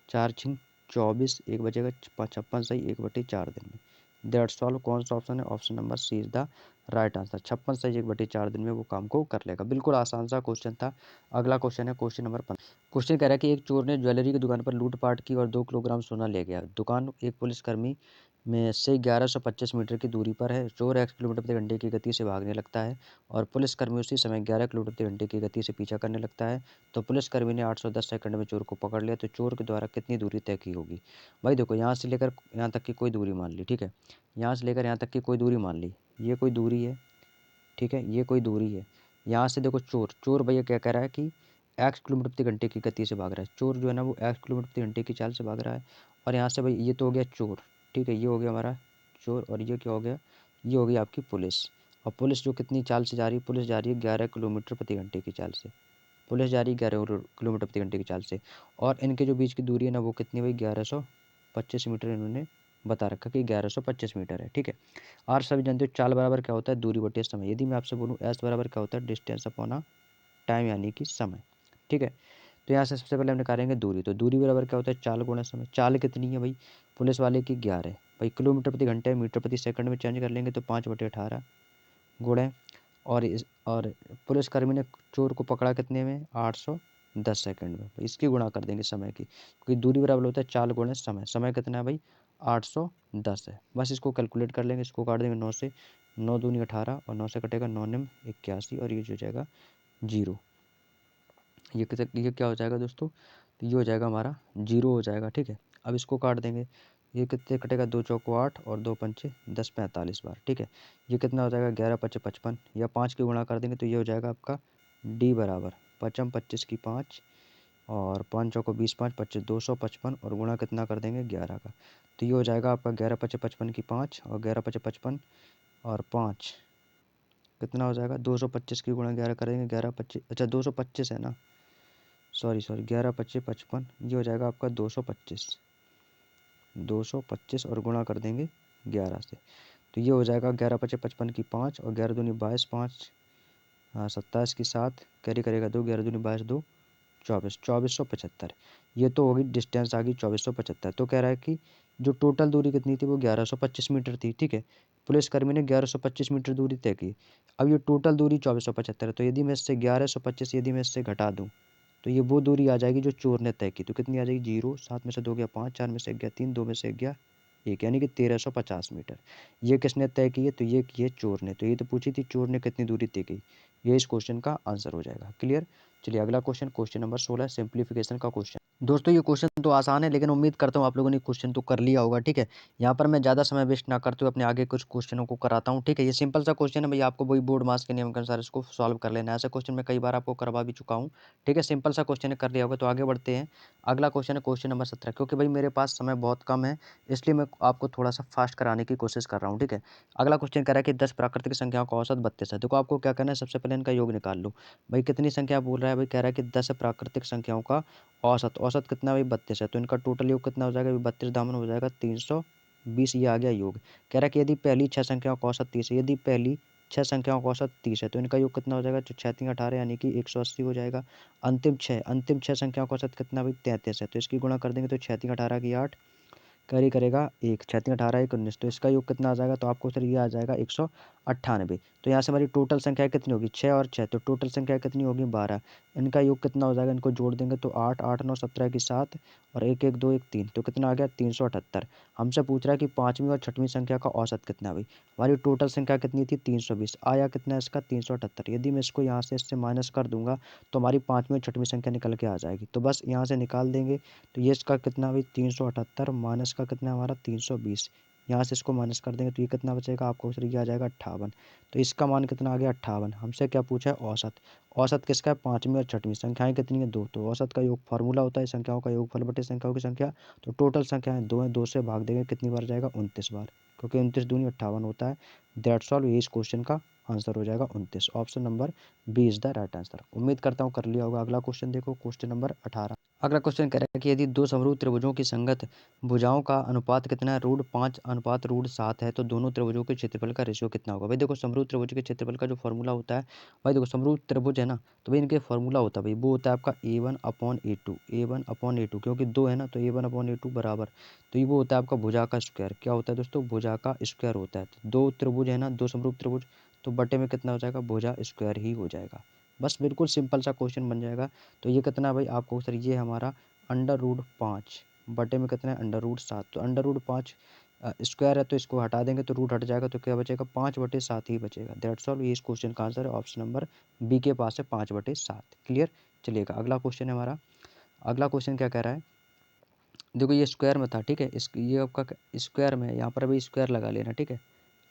4×6 = 24, एक बचेगा 56 सही 1/4 दिन में। That's all. कौन सा ऑप्शन है, option number c is the right answer. 56 सही 1/4 दिन में वो काम को कर लेगा। बिल्कुल आसान सा क्वेश्चन था। अगला क्वेश्चन है क्वेश्चन नंबर 15। क्वेश्चन कह रहा है कि एक चोर ने ज्वेलरी की दुकान पर लूटपाट की और 2 किलोग्राम सोना ले गया। दुकान एक पुलिसकर्मी में से 1125 मीटर की दूरी पर है। चोर x किलोमीटर प्रति घंटे की गति से भागने लगता है और पुलिसकर्मी उसी समय 11 किलोमीटर प्रति घंटे की गति से पीछा करने लगता है। तो पुलिसकर्मी ने 810 सेकंड में चोर को पकड़ लिया, तो चोर के द्वारा कितनी दूरी तय की होगी? भाई देखो, यहाँ से लेकर यहाँ तक की कोई दूरी मान ली, ठीक है, यहाँ से लेकर यहाँ तक की कोई दूरी मान ली, ये कोई दूरी है, ठीक है, ये कोई दूरी है। यहाँ से देखो, चोर चोर भैया क्या कह रहा है कि x किलोमीटर प्रति घंटे की गति से भाग रहा है। चोर जो है ना वो x किलोमीटर प्रति घंटे की चाल से भाग रहा है। और यहाँ से भाई ये तो हो गया चोर, ठीक है, ये हो गया हमारा चोर, और ये क्या हो गया, ये हो गई आपकी पुलिस। और पुलिस जो कितनी चाल से जा रही है, पुलिस जा रही है 11 किलोमीटर प्रति घंटे की चाल से। पुलिस जा रही है 11 किलोमीटर प्रति घंटे की चाल से। और इनके जो बीच की दूरी है ना वो कितनी भाई, 1125 मीटर इन्होंने बता रखा कि 1125 मीटर है, ठीक है। आर सभी जानते हो चाल बराबर क्या होता है, दूरी बटे समय। यदि मैं आपसे बोलूँ एस बराबर क्या होता है, डिस्टेंस अपॉन टाइम यानी कि समय, ठीक है। तो यहाँ से सबसे पहले हम निकालेंगे दूरी। तो दूरी बराबर क्या होता है, चाल गुणा समय। चाल कितनी है भाई, पुलिस वाले की 11, भाई किलोमीटर प्रति घंटे मीटर प्रति सेकंड में चेंज कर लेंगे तो 5/18 गुणे, और पुलिसकर्मी ने चोर को पकड़ा कितने में, 810 सेकंड में। इसकी गुणा कर देंगे समय की, क्योंकि दूरी बराबर होता है चाल गुणे समय। समय कितना है भाई, 810 है। बस इसको कैलकुलेट कर लेंगे, इसको काट देंगे 9 से, 9 दूनी 18 और 9 से कटेगा 9 निम 81 और ये जो जाएगा 0। ये क्या हो जाएगा दोस्तों, तो ये हो जाएगा हमारा 0 हो जाएगा, ठीक है। अब इसको काट देंगे, ये कितने कटेगा, 2 चौको 8 और 2 पंचे 10, 45 बार, ठीक है। ये कितना हो जाएगा, 11 पचे 55, या 5 की गुणा कर देंगे तो ये हो जाएगा आपका डी बराबर पचम 25 की 5 और 5 चौको 20, 5 25 255 और गुणा कितना कर देंगे 11 का। तो ये हो जाएगा आपका 11 पचे 55 की 5 और 11 पचे 55 और 5 कितना हो जाएगा, 225 की गुणा 11 करेंगे, 11 25, अच्छा 225 है ना, सॉरी 11 पच्चीस 55, ये हो जाएगा आपका 225, 225 और गुणा कर देंगे 11 से। तो ये हो जाएगा 11 पच्चीस 55 की 5 और 11 दूनी 22, 5 हाँ 27 की 7 कैरी करेगा 2, 11 दूनी 22 2 24, 2475। ये तो होगी डिस्टेंस आ गई 2475। तो कह रहा है कि जो टोटल दूरी कितनी थी वो 1125 मीटर थी, ठीक है। पुलिसकर्मी ने 1125 मीटर दूरी तय की। अब ये टोटल दूरी 2475 है, तो यदि मैं इससे 1125 यदि मैं इससे घटा दूँ तो ये वो दूरी आ जाएगी जो चोर ने तय की। तो कितनी आ जाएगी, 0, 7 में से 2 गया 5, 4 में से 1 गया 3, 2 में से 1 गया 1, यानी कि 1350 मीटर। ये किसने तय की है, तो ये की है चोर ने। तो ये तो पूछी थी चोर ने कितनी दूरी तय की, ये इस क्वेश्चन का आंसर हो जाएगा। क्लियर। चलिए अगला क्वेश्चन, क्वेश्चन नंबर 16 सिंप्लीफिकेशन का क्वेश्चन। दोस्तों ये क्वेश्चन तो आसान है, लेकिन उम्मीद करता हूँ आप लोगों ने क्वेश्चन तो कर लिया होगा, ठीक है। यहाँ पर मैं ज़्यादा समय वेस्ट ना करते हुए अपने आगे कुछ क्वेश्चनों को कराता हूँ, ठीक है। ये सिंपल सा क्वेश्चन है भैया, आपको वही बोर्ड मार्क्स के नियम के अनुसार इसको सॉल्व कर लेना है। ऐसा क्वेश्चन मैं कई बार आपको करवा भी चुका हूँ, ठीक है। सिंपल सा क्वेश्चन कर लिया होगा। तो आगे बढ़ते हैं। अगला क्वेश्चन है क्वेश्चन नंबर 17। क्योंकि भाई मेरे पास समय बहुत कम है, इसलिए मैं आपको थोड़ा सा फास्ट कराने की कोशिश कर रहा हूँ, ठीक है। अगला क्वेश्चन कह रहा है कि 10 प्राकृतिक संख्याओं का औसत 32 है। देखो आपको क्या करना है, सबसे पहले इनका योग निकाल लो। भाई कितनी संख्या बोल रहा है, भाई कह रहा है कि 10 प्राकृतिक संख्याओं का औसत, औसत कितना भाई 32 है। तो इनका टोटल योग कितना हो जाएगा, 32 दामन हो जाएगा 320। ये आ गया योग। कह रहा है कि यदि पहली 6 संख्याओं का औसत 30 है, यदि पहली 6 संख्याओं का औसत 30 है तो इनका योग कितना हो जाएगा, तो 6 3 18 यानी कि 180 हो जाएगा। अंतिम छः संख्याओं का औसत कितना भाई 33 है, तो इसकी गुणा कर देंगे तो 6 3 18 की 8 कैरी करेगा 1, 6 3 18 1 19। तो इसका योग कितना आ जाएगा, तो आपको सर ये आ जाएगा 198। तो यहाँ से हमारी टोटल संख्या कितनी होगी, 6 और 6, तो टोटल संख्या कितनी होगी 12। इनका योग कितना हो जाएगा, इनको जोड़ देंगे तो 8 8 9 17 की 7 और 1 1 2 1 3, तो कितना आ गया 378। हमसे पूछ रहा है कि पाँचवीं और छठवीं संख्या का औसत कितना है भाई। हमारी टोटल संख्या कितनी थी 320, आया कितना इसका 378। यदि मैं इसको यहाँ से इससे माइनस कर दूंगा तो हमारी पाँचवीं और छठवीं संख्या निकल के आ जाएगी। तो बस यहाँ से निकाल देंगे। तो ये इसका कितना भाई 378 माइनस का कितना हमारा 320, यहाँ से इसको माइनस कर देंगे तो ये कितना बचेगा आपको, सर ये आ जाएगा 58। तो इसका मान कितना आ गया 58। हमसे क्या पूछा है, औसत। औसत किसका है, पाँचवीं और छठवीं। संख्याएं कितनी है 2, तो औसत का योग फार्मूला होता है संख्याओं का योगफल बटे संख्याओं की संख्या। तो टोटल संख्याएं 2 है, 2 से भाग देंगे कितनी बार जाएगा 29 बार, क्योंकि 29 दूनी 58 होता है। दैट्स ऑल, ये इस क्वेश्चन का आंसर हो जाएगा 29। Option number b is the right answer. उम्मीद करता हूँ कर लिया होगा। अगला क्वेश्चन देखो, क्वेश्चन नंबर 18। अगला क्वेश्चन कह रहा है कि यदि दो समरूप त्रिभुजों की संगत भुजाओं का अनुपात कितना है, √5:7 है, तो दोनों त्रिभुजों के क्षेत्रफल का रेशियो कितना होगा। भाई देखो समरूप त्रिभुज के क्षेत्रफल का जो फॉर्मूला होता है, भाई देखो समरूप त्रिभुज है ना, तो भाई इनके फॉर्मूला होता है भाई, वो होता है आपका A1/A2, क्योंकि दो है ना तो A1/A2 बराबर, तो ये वो होता है आपका भुजा का स्क्वायर। क्या होता है दोस्तों, भुजा का स्क्वायर होता है। तो दो त्रिभुज है ना, दो समरूप त्रिभुज, तो बटे में कितना हो जाएगा, भुजा स्क्वायर ही हो जाएगा। बस बिल्कुल सिंपल सा क्वेश्चन बन जाएगा। तो ये कितना भाई आपको, सर ये हमारा √5 बटे में कितना है √7। तो √5 स्क्वायर है तो इसको हटा देंगे तो रूट हट जाएगा तो क्या बचेगा 5/7 ही बचेगा। That's all. ये इस क्वेश्चन का आंसर है ऑप्शन नंबर बी के पास है 5/7। क्लियर। चलिएगा अगला क्वेश्चन है हमारा। अगला क्वेश्चन क्या कह रहा है, देखो ये स्क्वायर में था, ठीक है, इस ये आपका स्क्वायर में है, यहाँ पर भी स्क्वायर लगा लेना, ठीक है।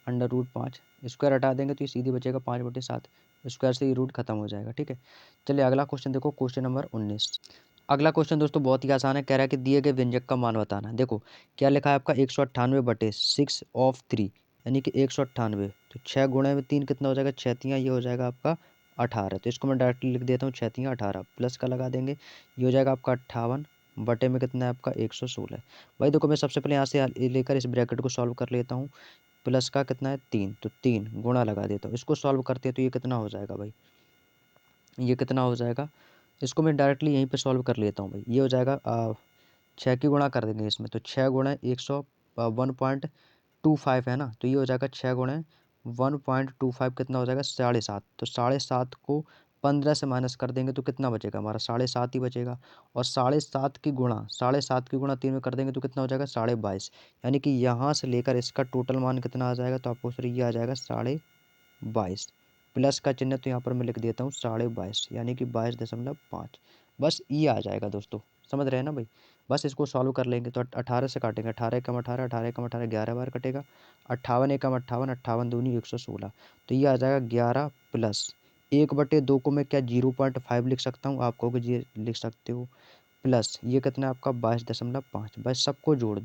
√5 स्क्वायर हटा देंगे तो ये सीधी बचेगा 5/7। स्क्वायर से ये रूट खत्म हो जाएगा, ठीक है। चलिए अगला क्वेश्चन देखो, क्वेश्चन नंबर 19। अगला क्वेश्चन दोस्तों बहुत ही आसान है, कह रहा है कि दिए गए व्यंजक का मान बताना। देखो क्या लिखा है आपका 198/6 यानी कि 198, तो 6 × 3 कितना हो जाएगा, 6 × 3 ये हो जाएगा आपका 18। तो इसको मैं डायरेक्टली लिख देता हूँ 6 × 3 18 प्लस का लगा देंगे, ये हो जाएगा आपका 58 बटे में कितना है आपका 116। भाई देखो मैं सबसे पहले यहाँ से लेकर इस ब्रैकेट को सॉल्व कर लेता हूँ। प्लस का कितना है 3, तो 3 गुणा लगा देता हूँ, इसको सॉल्व करते हैं तो ये कितना हो जाएगा भाई, ये कितना हो जाएगा, इसको मैं डायरेक्टली यहीं पे सॉल्व कर लेता हूँ भाई। ये हो जाएगा 6 की गुणा कर देंगे इसमें, तो 6 × 125 है ना, तो ये हो जाएगा 6 × 125 कितना हो जाएगा 7.5। तो 7.5 को 15 से माइनस कर देंगे तो कितना बचेगा हमारा 7.5 ही बचेगा। और 7.5 की गुणा 3 में कर देंगे तो कितना हो जाएगा 22.5। यानी कि यहाँ से लेकर इसका टोटल मान कितना आ जाएगा, तो आपको सर ये आ जाएगा 22.5। प्लस का चिन्ह तो यहाँ पर मैं लिख देता हूँ 22.5 यानी कि 22.5। बस ये आ जाएगा दोस्तों, समझ रहे हैं ना भाई। बस इसको सॉल्व कर लेंगे तो 18 से काटेंगे, 18 एकम 18, 18 एकम 18 11 बार कटेगा, 58 एकम 58, 58 दूनी 116। तो ये आ जाएगा 11 प्लस 1/2 को मैं क्या 0.5 लिख सकता हूँ, आप कहोगे जी लिख सकते हो, प्लस ये कितना है आपका 22.5। बस सबको जोड़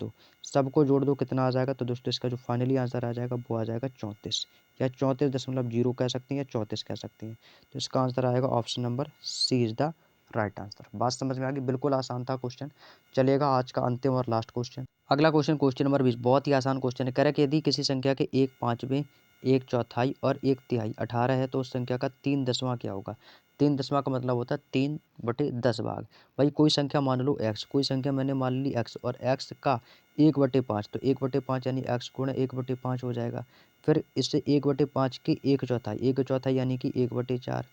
दो कितना आ जाएगा, तो दोस्तों इसका जो फाइनली आंसर आ जाएगा वो आ जाएगा 34, या 34.0 कह सकते हैं या 34 कह सकते हैं। तो इसका आंसर आएगा option number c is the right answer. बात समझ में आ गई, बिल्कुल आसान था क्वेश्चन। चलिएगा आज का अंतिम और लास्ट क्वेश्चन। अगला क्वेश्चन, क्वेश्चन नंबर 20, बहुत ही आसान क्वेश्चन है। कह रहा है कि यदि किसी संख्या के 1/5, 1/4 और 1/3 18 है तो उस संख्या का 3/10 क्या होगा। 3/10 का मतलब होता है 3/10 भाग। भाई कोई संख्या मान लो x, कोई संख्या मैंने मान ली x, और x का 1/5, तो 1/5 यानी x गुणा 1/5 हो जाएगा। फिर इससे 1/5 की 1/4, 1/4 यानी कि 1/4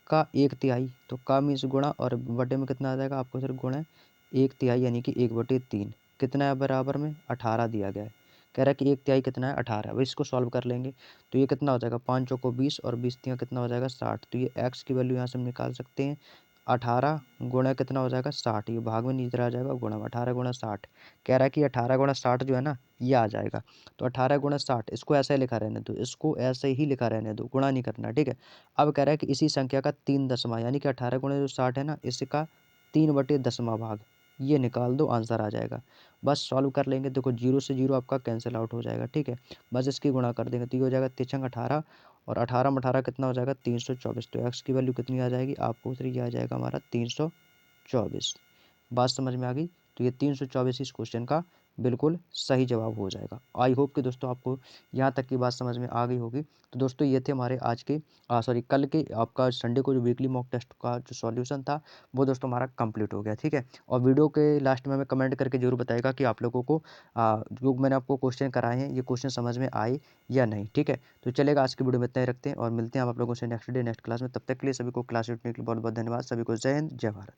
का 1/3, तो का मीन्स गुणा, और बटे में कितना आ जाएगा आपको सर गुणा 1/3 यानी कि 1/3 कितना है बराबर में 18 दिया गया है। कह रहा है कि 1/3 कितना है 18। अब इसको सॉल्व कर लेंगे तो ये कितना हो जाएगा 5 चौको 20 और 20 कितना हो जाएगा 60। तो ये x की वैल्यू यहाँ से हम निकाल सकते हैं, 18 गुणा कितना हो जाएगा 60, ये भाग में नीचे आ जाएगा गुणा में, 18 × 60। कह रहा है कि 18 × 60 जो है ना ये आ जाएगा। तो 18 × 60 इसको ऐसे ही लिखा रहने दो, इसको ऐसे ही लिखा रहने दो, गुणा नहीं करना, ठीक है। अब कह रहा है कि इसी संख्या का 3/10 यानी कि 18 गुणा जो 60 है ना, इसका 3/10 भाग, ये निकाल दो, आंसर आ जाएगा। बस सॉल्व कर लेंगे, देखो 0 से 0 आपका कैंसिल आउट हो जाएगा, ठीक है। बस इसकी गुणा कर देंगे तो ये हो जाएगा 3 × 18, और 18 में 18 कितना हो जाएगा 324। तो एक्स की वैल्यू कितनी आ जाएगी आपको, तो ये आ जाएगा हमारा 324। बात समझ में आ गई। तो ये 324 इस क्वेश्चन का बिल्कुल सही जवाब हो जाएगा। आई होप कि दोस्तों आपको यहाँ तक की बात समझ में आ गई होगी। तो दोस्तों ये थे हमारे आज के कल के आपका संडे को जो वीकली मॉक टेस्ट का जो सॉल्यूशन था वो दोस्तों हमारा कंप्लीट हो गया, ठीक है। और वीडियो के लास्ट में हमें कमेंट करके जरूर बताएगा कि आप लोगों को जो मैंने आपको क्वेश्चन कराए हैं ये क्वेश्चन समझ में आए या नहीं, ठीक है। तो चलेगा आज की वीडियो में इतना ही रखते हैं और मिलते हैं आप लोगों से नेक्स्ट डे नेक्स्ट क्लास में। तब तक के लिए सभी को क्लास जुड़ने के लिए बहुत बहुत धन्यवाद। सभी को जय हिंद, जय भारत।